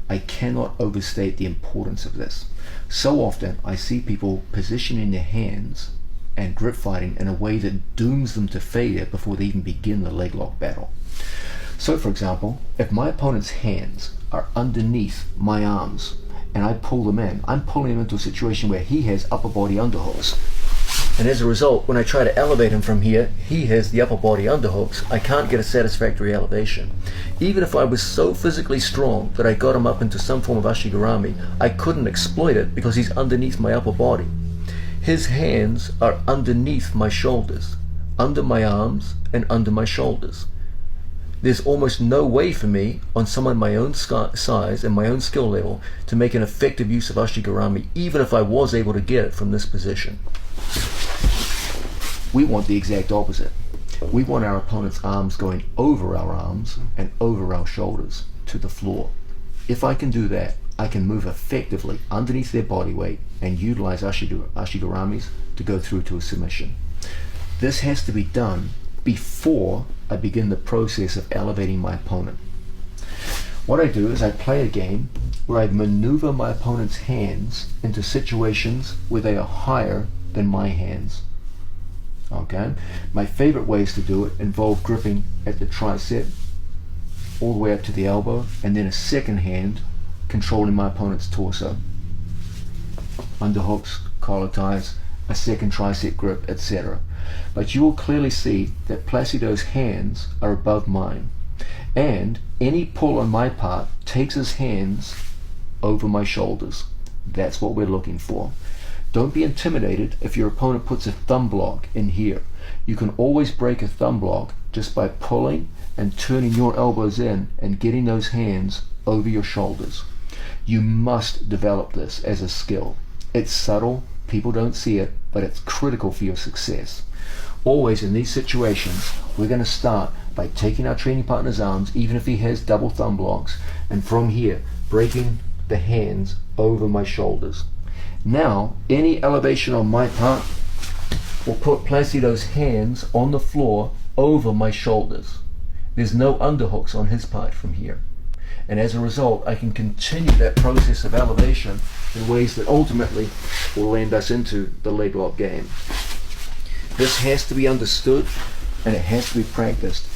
I cannot overstate the importance of this. So often I see people positioning their hands and grip fighting in a way that dooms them to failure before they even begin the leg lock battle. So for example, if my opponent's hands are underneath my arms and I pull them in, I'm pulling him into a situation where he has upper body underhooks. And as a result, when I try to elevate him from here, he has the upper body underhooks. I can't get a satisfactory elevation. Even if I was so physically strong that I got him up into some form of ashigarami, I couldn't exploit it because he's underneath my upper body. His hands are underneath my shoulders, under my arms and under my shoulders. There's almost no way for me, on someone my own size and my own skill level, to make an effective use of ashigarami, even if I was able to get it from this position. We want the exact opposite. We want our opponent's arms going over our arms and over our shoulders to the floor. If I can do that, I can move effectively underneath their body weight and utilize ashigaramis to go through to a submission. This has to be done before I begin the process of elevating my opponent. What I do is I play a game where I maneuver my opponent's hands into situations where they are higher than my hands. Okay? My favorite ways to do it involve gripping at the tricep all the way up to the elbow, and then a second hand controlling my opponent's torso. Underhooks, collar ties, a second tricep grip, etc. But you will clearly see that Placido's hands are above mine, and any pull on my part takes his hands over my shoulders. That's what we're looking for. Don't be intimidated if your opponent puts a thumb block in here. You can always break a thumb block just by pulling and turning your elbows in and getting those hands over your shoulders. You must develop this as a skill. It's subtle, people don't see it, but it's critical for your success. Always in these situations, we're going to start by taking our training partner's arms, even if he has double thumb blocks, and from here, breaking the hands over my shoulders. Now, any elevation on my part will put Placido's hands on the floor over my shoulders. There's no underhooks on his part from here. And as a result, I can continue that process of elevation in ways that ultimately will land us into the leg lock game. This has to be understood and it has to be practiced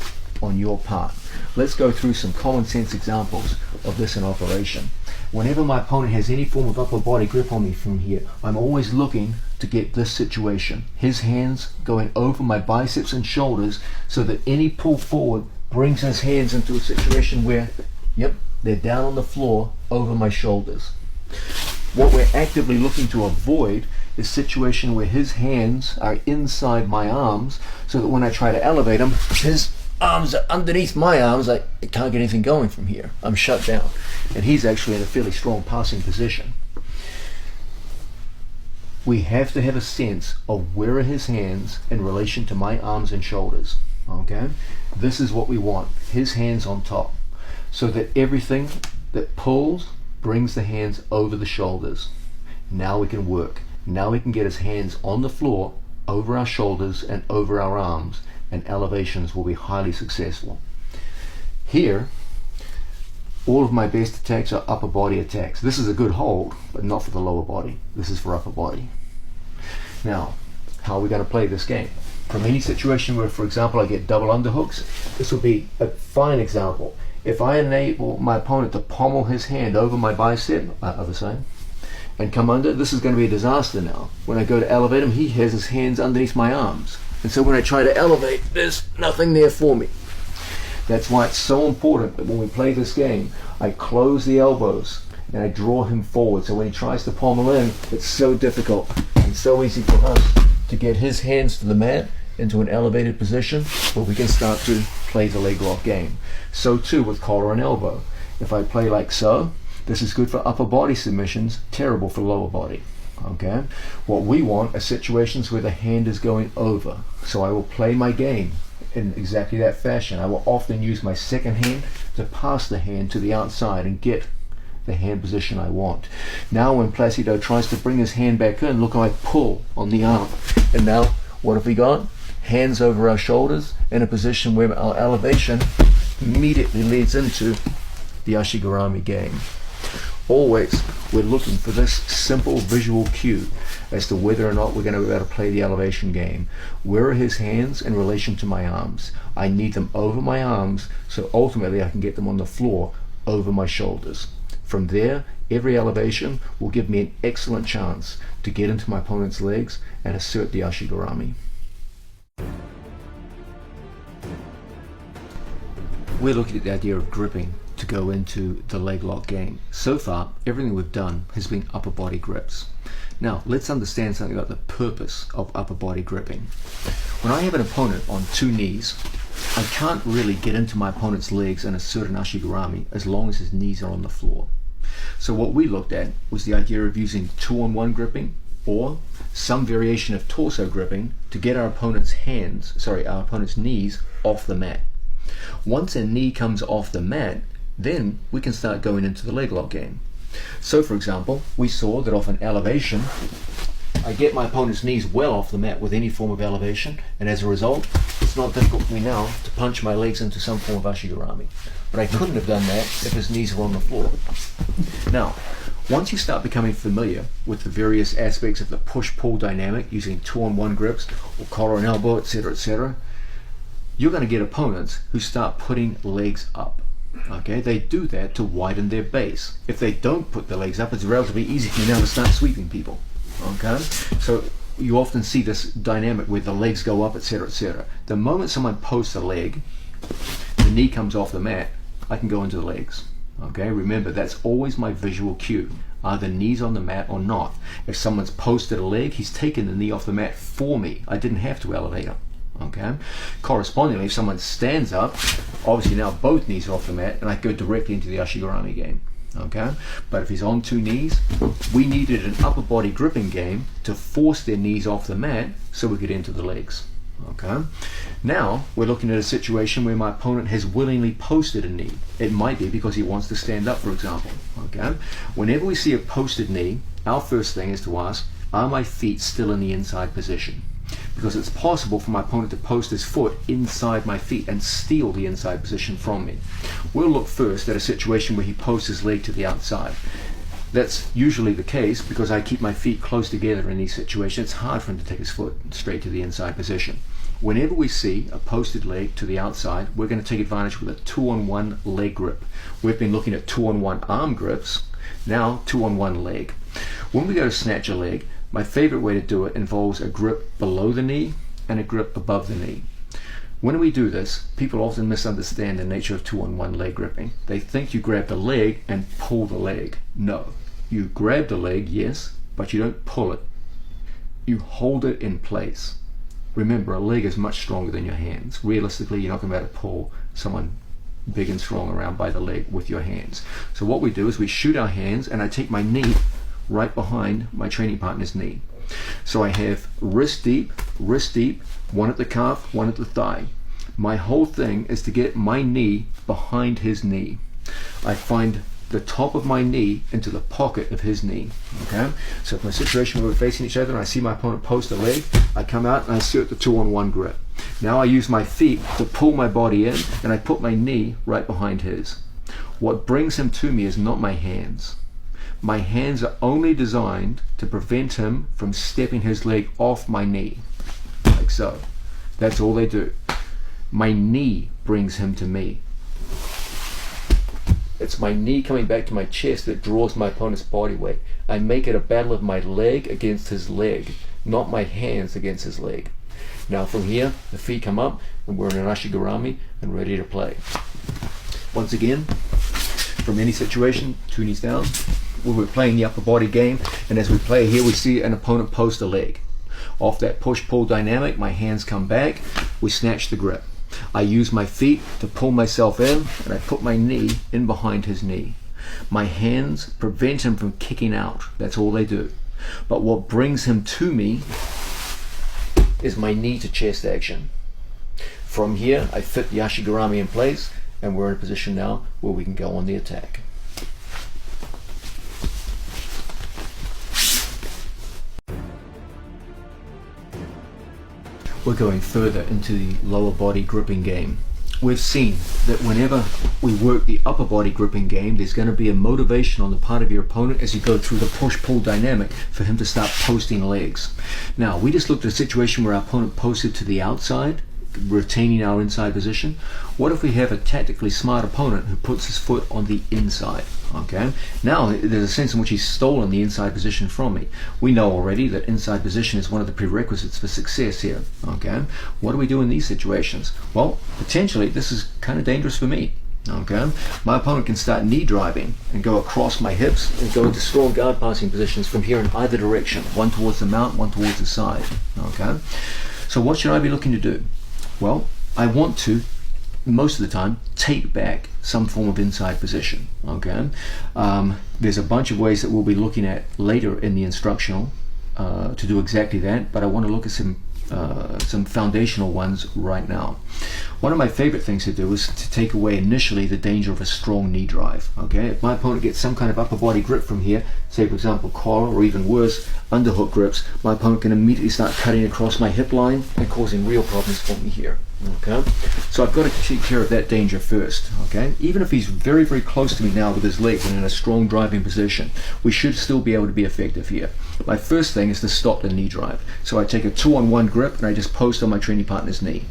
on your part. Let's go through some common sense examples of this in operation. Whenever my opponent has any form of upper body grip on me from here, I'm always looking to get this situation. His hands going over my biceps and shoulders so that any pull forward brings his hands into a situation where, yep, they're down on the floor over my shoulders. What we're actively looking to avoid is a situation where his hands are inside my arms so that when I try to elevate him, his arms are underneath my arms. I can't get anything going from here. I'm shut down. And he's actually in a fairly strong passing position. We have to have a sense of where are his hands in relation to my arms and shoulders. Okay? This is what we want. His hands on top. So that everything that pulls brings the hands over the shoulders. Now we can work. Now we can get his hands on the floor, over our shoulders and over our arms, and elevations will be highly successful. Here, all of my best attacks are upper body attacks. This is a good hold, but not for the lower body. This is for upper body. Now, how are we going to play this game? From any situation where, for example, I get double underhooks, this would be a fine example. If I enable my opponent to pommel his hand over my bicep, other side, and come under, this is going to be a disaster now. When I go to elevate him, he has his hands underneath my arms. And so when I try to elevate, there's nothing there for me. That's why it's so important that when we play this game, I close the elbows and I draw him forward. So when he tries to pommel in, it's so difficult and so easy for us to get his hands to the mat into an elevated position where we can start to play the leg lock game. So too with collar and elbow. If I play like so, this is good for upper body submissions, terrible for lower body. Okay? What we want are situations where the hand is going over. So I will play my game in exactly that fashion. I will often use my second hand to pass the hand to the outside and get the hand position I want. Now when Placido tries to bring his hand back in, look, I pull on the arm. And now, what have we got? Hands over our shoulders in a position where our elevation immediately leads into the Ashigarami game. Always, we're looking for this simple visual cue as to whether or not we're going to be able to play the elevation game. Where are his hands in relation to my arms? I need them over my arms, so ultimately I can get them on the floor over my shoulders. From there, every elevation will give me an excellent chance to get into my opponent's legs and assert the Ashigarami. We're looking at the idea of gripping to go into the leg lock game. So far, everything we've done has been upper body grips. Now, let's understand something about the purpose of upper body gripping. When I have an opponent on two knees, I can't really get into my opponent's legs and assert an Ashigarami as long as his knees are on the floor. So what we looked at was the idea of using 2-on-1 gripping or some variation of torso gripping to get our opponent's knees off the mat. Once a knee comes off the mat, then we can start going into the leg lock game. So for example, we saw that off an elevation, I get my opponent's knees well off the mat with any form of elevation, and as a result, it's not difficult for me now to punch my legs into some form of Ashigarami. But I couldn't have done that if his knees were on the floor. Now, once you start becoming familiar with the various aspects of the push-pull dynamic using 2-on-1 grips or collar and elbow, etc., you're going to get opponents who start putting legs up. Okay, they do that to widen their base. If they don't put the legs up, it's relatively easy for you now to start sweeping people. Okay, so you often see this dynamic where the legs go up, etc., etc. The moment someone posts a leg, the knee comes off the mat, I can go into the legs. Okay, remember that's always my visual cue. Are the knees on the mat or not? If someone's posted a leg, he's taken the knee off the mat for me. I didn't have to elevate him. Okay. Correspondingly, if someone stands up, obviously now both knees are off the mat, and I go directly into the Ashigarami game. Okay. But if he's on two knees, we needed an upper body gripping game to force their knees off the mat so we could enter the legs. Okay. Now we're looking at a situation where my opponent has willingly posted a knee. It might be because he wants to stand up, for example. Okay. Whenever we see a posted knee, our first thing is to ask, are my feet still in the inside position? because it's possible for my opponent to post his foot inside my feet and steal the inside position from me. We'll look first at a situation where he posts his leg to the outside. That's usually the case because I keep my feet close together in these situations. It's hard for him to take his foot straight to the inside position. Whenever we see a posted leg to the outside, we're going to take advantage with a 2-on-1 leg grip. We've been looking at 2-on-1 arm grips, now 2-on-1 leg. When we go to snatch a leg, my favorite way to do it involves a grip below the knee and a grip above the knee. When we do this, people often misunderstand the nature of 2-on-1 leg gripping. They think you grab the leg and pull the leg. No, you grab the leg, yes, but you don't pull it. You hold it in place. Remember, a leg is much stronger than your hands. Realistically, you're not going to be able to pull someone big and strong around by the leg with your hands. So what we do is we shoot our hands, and I take my knee right behind my training partner's knee. So I have wrist deep, one at the calf, one at the thigh. My whole thing is to get my knee behind his knee. I find the top of my knee into the pocket of his knee. Okay? So if my situation where we're facing each other and I see my opponent post a leg, I come out and I insert the 2-on-1 grip. Now I use my feet to pull my body in, and I put my knee right behind his. What brings him to me is not my hands. My hands are only designed to prevent him from stepping his leg off my knee, like so. That's all they do. My knee brings him to me. It's my knee coming back to my chest that draws my opponent's body weight. I make it a battle of my leg against his leg, not my hands against his leg. Now from here, the feet come up, and we're in an ashigarami and ready to play. Once again, from any situation, 2 knees down. We're playing the upper body game, and as we play here, we see an opponent post a leg. Off that push-pull dynamic, my hands come back, we snatch the grip. I use my feet to pull myself in, and I put my knee in behind his knee. My hands prevent him from kicking out. That's all they do. But what brings him to me is my knee to chest action. From here, I fit the ashigarami in place, and we're in a position now where we can go on the attack. We're going further into the lower body gripping game. We've seen that whenever we work the upper body gripping game, there's going to be a motivation on the part of your opponent as you go through the push-pull dynamic for him to start posting legs. Now, we just looked at a situation where our opponent posted to the outside, retaining our inside position. What if we have a tactically smart opponent who puts his foot on the inside? Okay, now there's a sense in which he's stolen the inside position from me. We know already that inside position is one of the prerequisites for success here. Okay, what do we do in these situations? Well, potentially this is kind of dangerous for me. Okay, my opponent can start knee driving and go across my hips and go into strong guard passing positions from here in either direction, one towards the mount, one towards the side. Okay, so what should I be looking to do? Well, I want to, most of the time, take back some form of inside position. Okay, there's a bunch of ways that we'll be looking at later in the instructional to do exactly that, but I want to look at some foundational ones right now. One of my favorite things to do is to take away initially the danger of a strong knee drive. Okay, if my opponent gets some kind of upper body grip from here, say for example collar or even worse underhook grips, my opponent can immediately start cutting across my hip line and causing real problems for me here. Okay, so I've got to take care of that danger first. Okay, even if he's very, very close to me now with his legs and in a strong driving position, we should still be able to be effective here. My first thing is to stop the knee drive. So I take a 2-on-1 grip and I just post on my training partner's knee.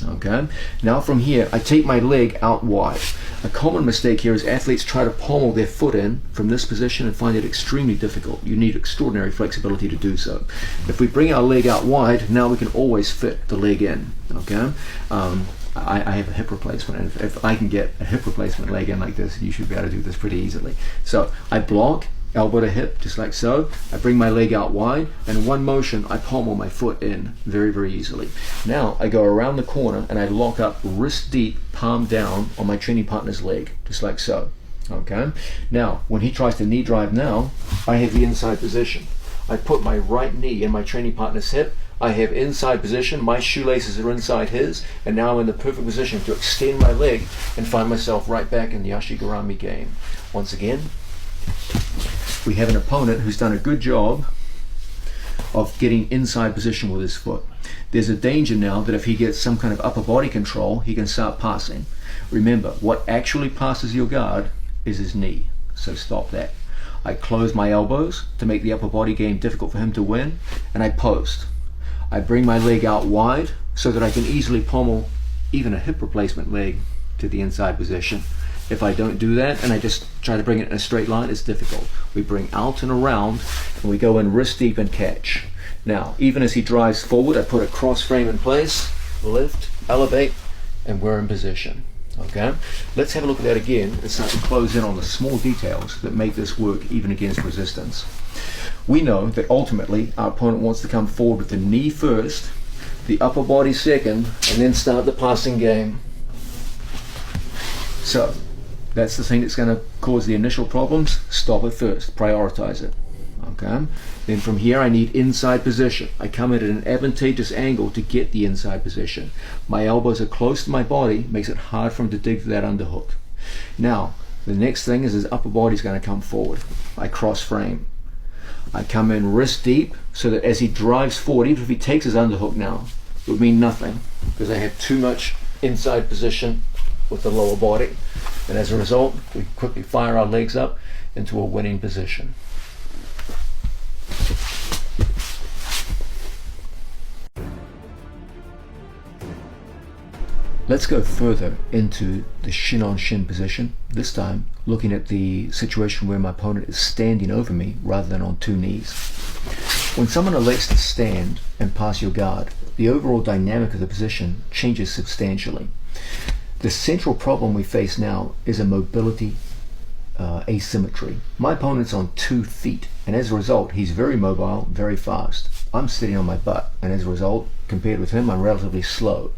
Okay, now from here I take my leg out wide. A common mistake here is athletes try to pommel their foot in from this position and find it extremely difficult. You need extraordinary flexibility to do so. If we bring our leg out wide, now we can always fit the leg in. Okay, I have a hip replacement, and if I can get a hip replacement leg in like this, you should be able to do this pretty easily. So I block, elbow to hip, just like so. I bring my leg out wide, and in one motion I pommel my foot in very, very easily. Now I go around the corner and I lock up wrist deep, palm down on my training partner's leg, just like so. Okay, now when he tries to knee drive now, I have the inside position. I put my right knee in my training partner's hip. I have inside position, my shoelaces are inside his, and now I'm in the perfect position to extend my leg and find myself right back in the ashigarami game. Once again, we have an opponent who's done a good job of getting inside position with his foot. There's a danger now that if he gets some kind of upper body control, he can start passing. Remember, what actually passes your guard is his knee, so stop that. I close my elbows to make the upper body game difficult for him to win, and I post. I bring my leg out wide so that I can easily pommel even a hip replacement leg to the inside position. If I don't do that and I just try to bring it in a straight line, it's difficult. We bring out and around, and we go in wrist deep and catch. Now, even as he drives forward, I put a cross frame in place, lift, elevate, and we're in position. Okay, let's have a look at that again and start to close in on the small details that make this work even against resistance. We know that ultimately our opponent wants to come forward with the knee first, the upper body second, and then start the passing game. So that's the thing that's going to cause the initial problems. Stop it first, prioritize it. Okay, then from here I need inside position. I come in at an advantageous angle to get the inside position. My elbows are close to my body, makes it hard for him to dig for that underhook. Now the next thing is his upper body's going to come forward. I cross frame. I come in wrist deep so that as he drives forward, even if he takes his underhook now, it would mean nothing because I have too much inside position with the lower body, and as a result we quickly fire our legs up into a winning position. Let's go further into the shin on shin position, this time looking at the situation where my opponent is standing over me rather than on two knees. When someone elects to stand and pass your guard, the overall dynamic of the position changes substantially. The central problem we face now is a mobility asymmetry. My opponent's on 2 feet, and as a result he's very mobile, very fast. I'm sitting on my butt, and as a result, compared with him, I'm relatively slow.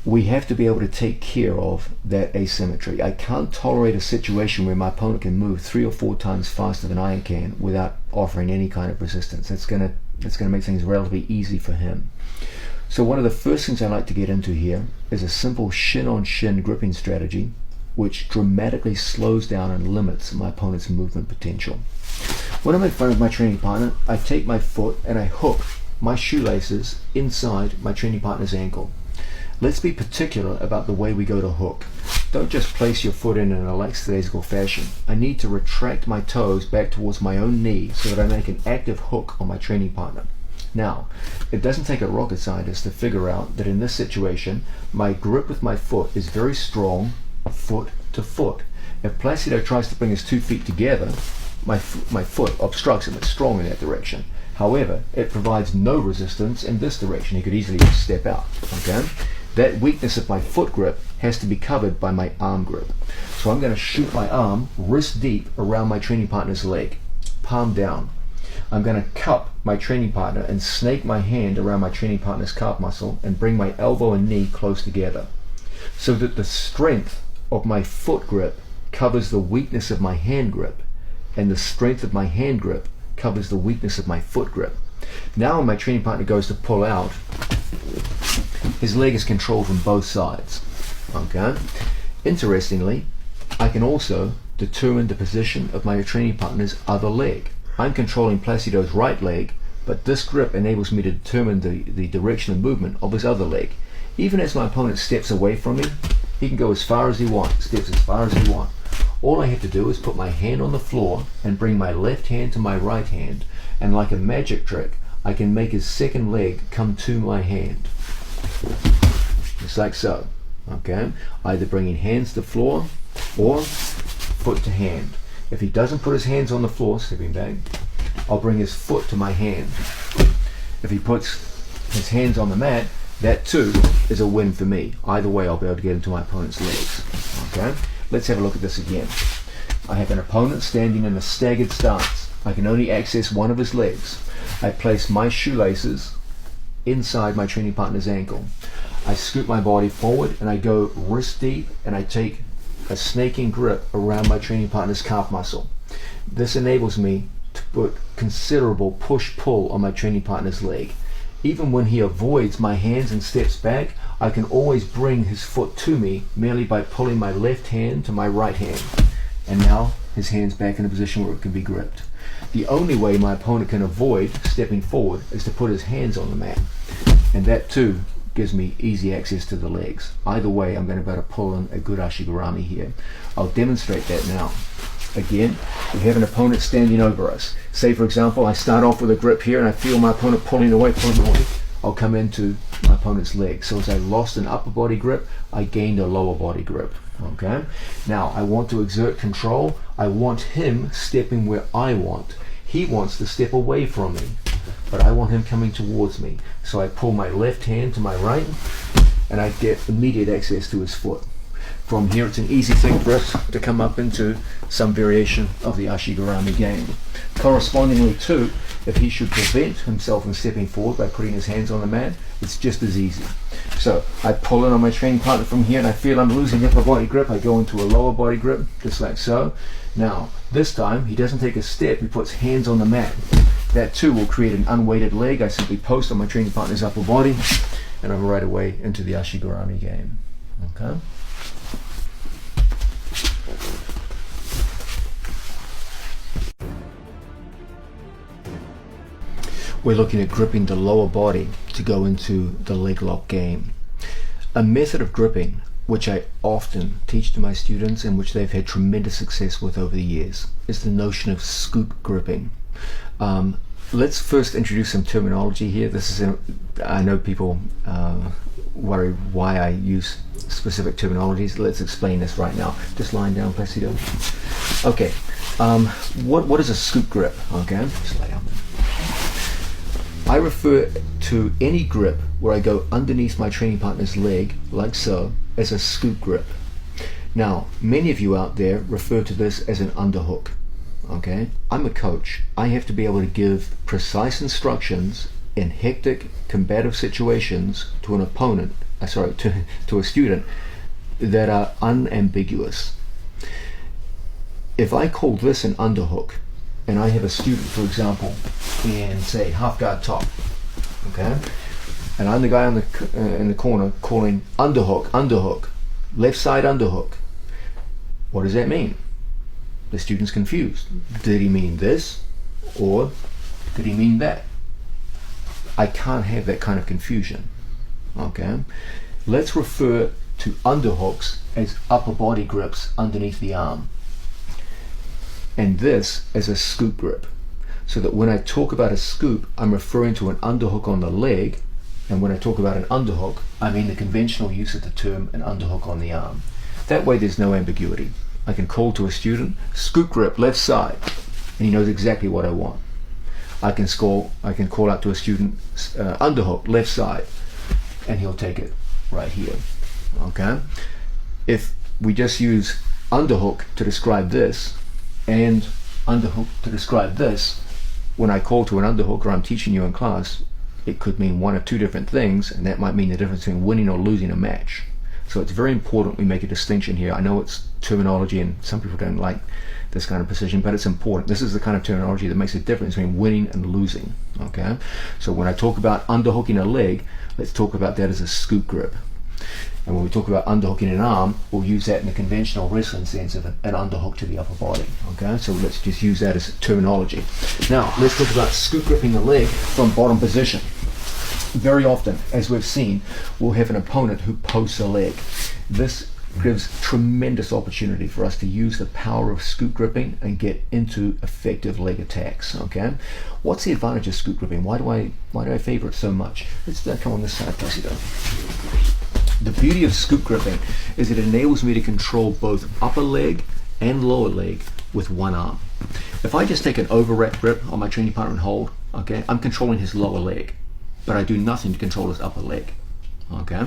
We have to be able to take care of that asymmetry. I can't tolerate a situation where my opponent can move 3 or 4 times faster than I can without offering any kind of resistance. It's going to make things relatively easy for him. So one of the first things I like to get into here is a simple shin on shin gripping strategy which dramatically slows down and limits my opponent's movement potential. When I'm in front of my training partner, I take my foot and I hook my shoelaces inside my training partner's ankle. Let's be particular about the way we go to hook. Don't just place your foot in a lackadaisical fashion. I need to retract my toes back towards my own knee so that I make an active hook on my training partner. Now, it doesn't take a rocket scientist to figure out that in this situation, my grip with my foot is very strong, foot to foot. If Placido tries to bring his 2 feet together, my foot obstructs him. It's strong in that direction. However, it provides no resistance in this direction. He could easily just step out. Okay? That weakness of my foot grip has to be covered by my arm grip. So I'm going to shoot my arm wrist deep around my training partner's leg, palm down. I'm going to cup my training partner and snake my hand around my training partner's calf muscle and bring my elbow and knee close together so that the strength of my foot grip covers the weakness of my hand grip, and the strength of my hand grip covers the weakness of my foot grip. Now when my training partner goes to pull out, his leg is controlled from both sides. Okay? Interestingly, I can also determine the position of my training partner's other leg. I'm controlling Placido's right leg, but this grip enables me to determine the direction of movement of his other leg. Even as my opponent steps away from me, he can go as far as he wants, steps as far as he wants. All I have to do is put my hand on the floor and bring my left hand to my right hand, and like a magic trick, I can make his second leg come to my hand. Just like so. Okay? Either bringing hands to floor or foot to hand. If he doesn't put his hands on the floor, stepping back, I'll bring his foot to my hand. If he puts his hands on the mat, that too is a win for me. Either way, I'll be able to get into my opponent's legs. Okay? Let's have a look at this again. I have an opponent standing in a staggered stance. I can only access one of his legs. I place my shoelaces inside my training partner's ankle. I scoot my body forward and I go wrist deep and I take a snaking grip around my training partner's calf muscle. This enables me to put considerable push-pull on my training partner's leg. Even when he avoids my hands and steps back, I can always bring his foot to me merely by pulling my left hand to my right hand. and now his hand's back in a position where it can be gripped. The only way my opponent can avoid stepping forward is to put his hands on the mat, and that too gives me easy access to the legs. Either way, I'm going to be able to pull in a good ashigarami here. I'll demonstrate that now. Again, we have an opponent standing over us. Say, for example, I start off with a grip here and I feel my opponent pulling away. I'll come into my opponent's leg. So as I lost an upper body grip, I gained a lower body grip. Okay. Now I want to exert control. I want him stepping where I want. He wants to step away from me, but I want him coming towards me. So I pull my left hand to my right, and I get immediate access to his foot. From here, it's an easy thing for us to come up into some variation of the ashigarami game. Correspondingly too, if he should prevent himself from stepping forward by putting his hands on the mat, it's just as easy. So I pull in on my training partner from here and I feel I'm losing upper body grip. I go into a lower body grip, just like so. Now, this time, he doesn't take a step, he puts hands on the mat. That too will create an unweighted leg. I simply post on my training partner's upper body and I'm right away into the ashigarami game. Okay? We're looking at gripping the lower body to go into the leg lock game. A method of gripping which I often teach to my students and which they've had tremendous success with over the years is the notion of scoop gripping. Let's first introduce some terminology here. I know people worry why I use specific terminologies. Let's explain this right now. Just lying down, Placido. Okay, what is a scoop grip? Okay, just lay down. I refer to any grip where I go underneath my training partner's leg, like so, as a scoop grip. Now, many of you out there refer to this as an underhook. Okay, I'm a coach. I have to be able to give precise instructions in hectic, combative situations to an opponent, to a student that are unambiguous. If I call this an underhook, and I have a student, for example, in say half guard top, okay, and I'm the guy in the corner calling underhook, left side underhook. What does that mean? The student's confused. Did he mean this, or did he mean that? I can't have that kind of confusion. Okay, let's refer to underhooks as upper body grips underneath the arm, and this as a scoop grip, so that when I talk about a scoop, I'm referring to an underhook on the leg, and when I talk about an underhook, I mean the conventional use of the term an underhook on the arm. That way there's no ambiguity. I can call to a student, scoop grip left side, and he knows exactly what I want. I can call out to a student, underhook left side, and he'll take it right here. Okay? If we just use underhook to describe this, and underhook to describe this, when I call to an underhook or I'm teaching you in class, it could mean one of two different things, and that might mean the difference between winning or losing a match. So it's very important we make a distinction here. I know it's terminology and some people don't like this kind of precision, but it's important. This is the kind of terminology that makes a difference between winning and losing. Okay? So when I talk about underhooking a leg, let's talk about that as a scoop grip. And when we talk about underhooking an arm, we'll use that in the conventional wrestling sense of an underhook to the upper body. Okay, so let's just use that as terminology. Now, let's talk about scoop gripping the leg from bottom position. Very often, as we've seen, we'll have an opponent who posts a leg. This gives tremendous opportunity for us to use the power of scoop gripping and get into effective leg attacks. Okay, what's the advantage of scoop gripping? Why do I favor it so much? Let's come on this side, Placido. The beauty of scoop gripping is it enables me to control both upper leg and lower leg with one arm. If I just take an overwrap grip on my training partner and hold, okay, I'm controlling his lower leg, but I do nothing to control his upper leg. Okay,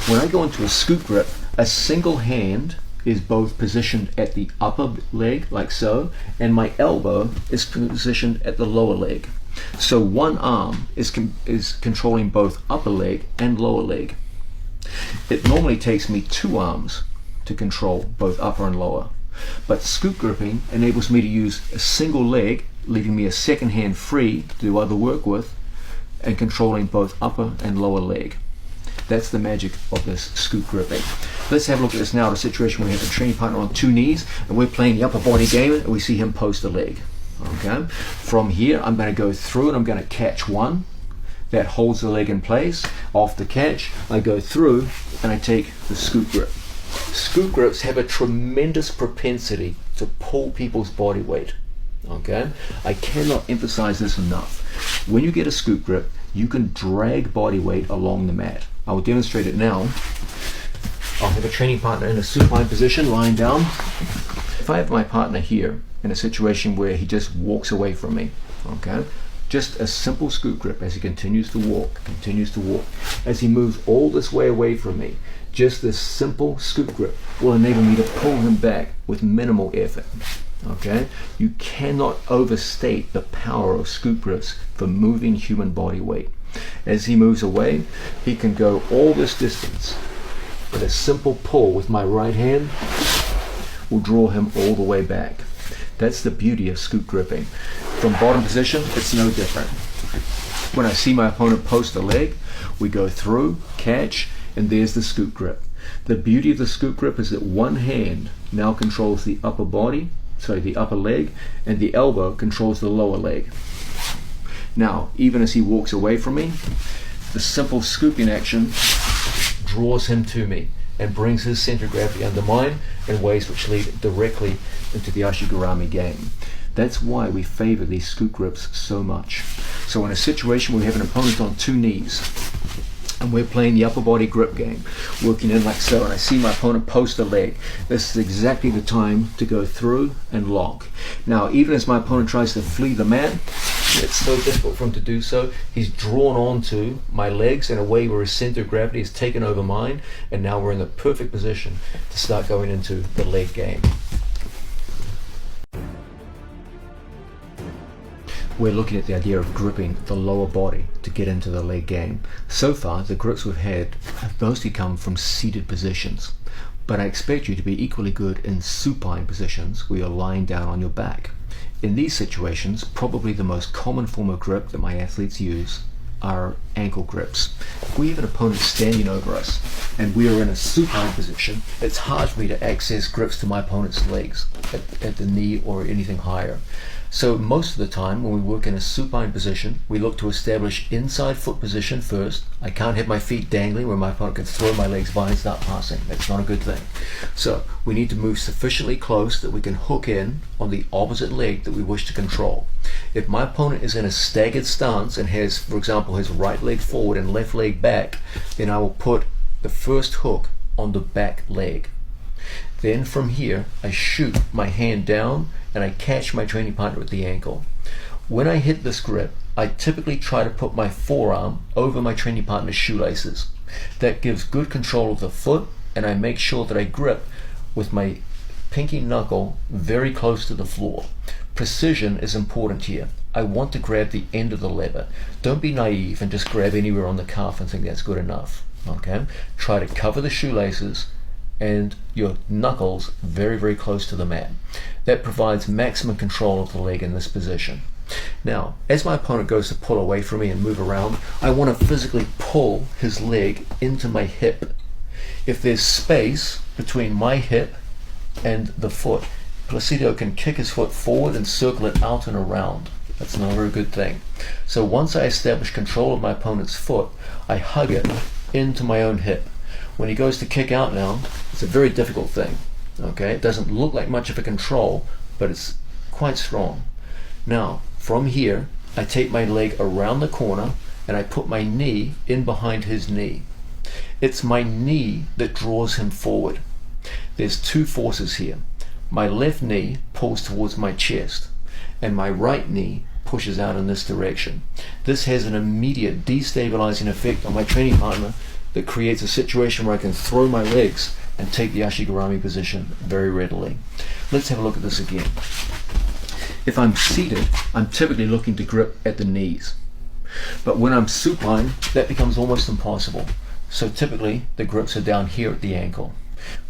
when I go into a scoop grip, a single hand is both positioned at the upper leg, like so, and my elbow is positioned at the lower leg. So one arm is controlling both upper leg and lower leg. It normally takes me two arms to control both upper and lower, but scoop gripping enables me to use a single leg, leaving me a second hand free to do other work with, and controlling both upper and lower leg. That's the magic of this scoop gripping. Let's have a look at this now, the situation where we have a training partner on 2 knees and we're playing the upper body game and we see him post a leg. Okay. From here, I'm going to go through and I'm going to catch one. That holds the leg in place. Off the catch, I go through and I take the scoop grip. Scoop grips have a tremendous propensity to pull people's body weight. Okay, I cannot emphasize this enough. When you get a scoop grip, you can drag body weight along the mat. I will demonstrate it now. I'll have a training partner in a supine position, lying down. If I have my partner here in a situation where he just walks away from me, okay, just a simple scoop grip as he continues to walk. As he moves all this way away from me, just this simple scoop grip will enable me to pull him back with minimal effort. Okay, you cannot overstate the power of scoop grips for moving human body weight. As he moves away, he can go all this distance, but a simple pull with my right hand will draw him all the way back. That's the beauty of scoop gripping. From bottom position, it's no different. When I see my opponent post a leg, we go through, catch, and there's the scoop grip. The beauty of the scoop grip is that one hand now controls the upper body, the upper leg, and the elbow controls the lower leg. Now, even as he walks away from me, the simple scooping action draws him to me and brings his center of gravity under mine in ways which lead directly into the Ashigarami game. That's why we favor these scoop grips so much. So in a situation where we have an opponent on 2 knees and we're playing the upper body grip game, working in like so, and I see my opponent post a leg, this is exactly the time to go through and lock. Now, even as my opponent tries to flee the mat, it's so difficult for him to do so, he's drawn onto my legs in a way where his center of gravity has taken over mine, and now we're in the perfect position to start going into the leg game. We're looking at the idea of gripping the lower body to get into the leg game. So far, the grips we've had have mostly come from seated positions, but I expect you to be equally good in supine positions where you're lying down on your back. In these situations, probably the most common form of grip that my athletes use are ankle grips. If we have an opponent standing over us and we are in a supine position, it's hard for me to access grips to my opponent's legs at the knee or anything higher. So most of the time when we work in a supine position, we look to establish inside foot position first. I can't have my feet dangling where my opponent can throw my legs by and start passing. That's not a good thing. So we need to move sufficiently close that we can hook in on the opposite leg that we wish to control. If my opponent is in a staggered stance and has, for example, his right leg forward and left leg back, then I will put the first hook on the back leg. Then from here, I shoot my hand down and I catch my training partner at the ankle. When I hit this grip, I typically try to put my forearm over my training partner's shoelaces. That gives good control of the foot, and I make sure that I grip with my pinky knuckle very close to the floor. Precision is important here. I want to grab the end of the lever. Don't be naive and just grab anywhere on the calf and think that's good enough. Okay? Try to cover the shoelaces and your knuckles very, very close to the mat. That provides maximum control of the leg in this position. Now, as my opponent goes to pull away from me and move around, I want to physically pull his leg into my hip. If there's space between my hip and the foot, Placido can kick his foot forward and circle it out and around. That's not a very good thing. So once I establish control of my opponent's foot, I hug it into my own hip. When he goes to kick out now, it's a very difficult thing. Okay, it doesn't look like much of a control, but it's quite strong. Now, from here, I take my leg around the corner and I put my knee in behind his knee. It's my knee that draws him forward. There's 2 forces here. My left knee pulls towards my chest, and my right knee pushes out in this direction. This has an immediate destabilizing effect on my training partner that creates a situation where I can throw my legs and take the Ashigarami position very readily. Let's have a look at this again. If I'm seated, I'm typically looking to grip at the knees. But when I'm supine, that becomes almost impossible. So typically, the grips are down here at the ankle.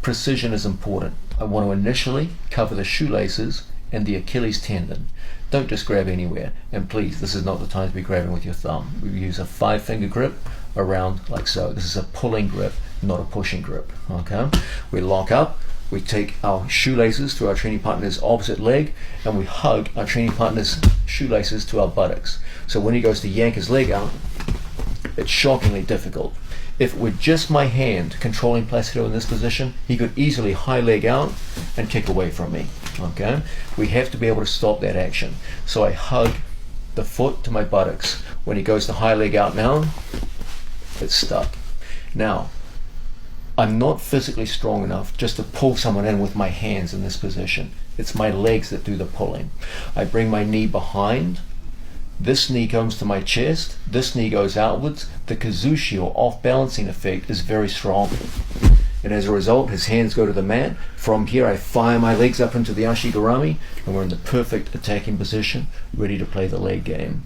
Precision is important. I want to initially cover the shoelaces and the Achilles tendon. Don't just grab anywhere. And please, this is not the time to be grabbing with your thumb. We use a 5-finger grip around like so. This is a pulling grip, not a pushing grip. Okay, we lock up, we take our shoelaces to our training partner's opposite leg, and we hug our training partner's shoelaces to our buttocks. So when he goes to yank his leg out, it's shockingly difficult. If it were just my hand controlling Placido in this position, he could easily high leg out and kick away from me. Okay, we have to be able to stop that action. So I hug the foot to my buttocks. When he goes to high leg out now, it's stuck. Now, I'm not physically strong enough just to pull someone in with my hands in this position. It's my legs that do the pulling. I bring my knee behind. This knee comes to my chest. This knee goes outwards. The kazushi, or off-balancing effect, is very strong. And as a result, his hands go to the mat. From here, I fire my legs up into the ashigarami, and we're in the perfect attacking position, ready to play the leg game.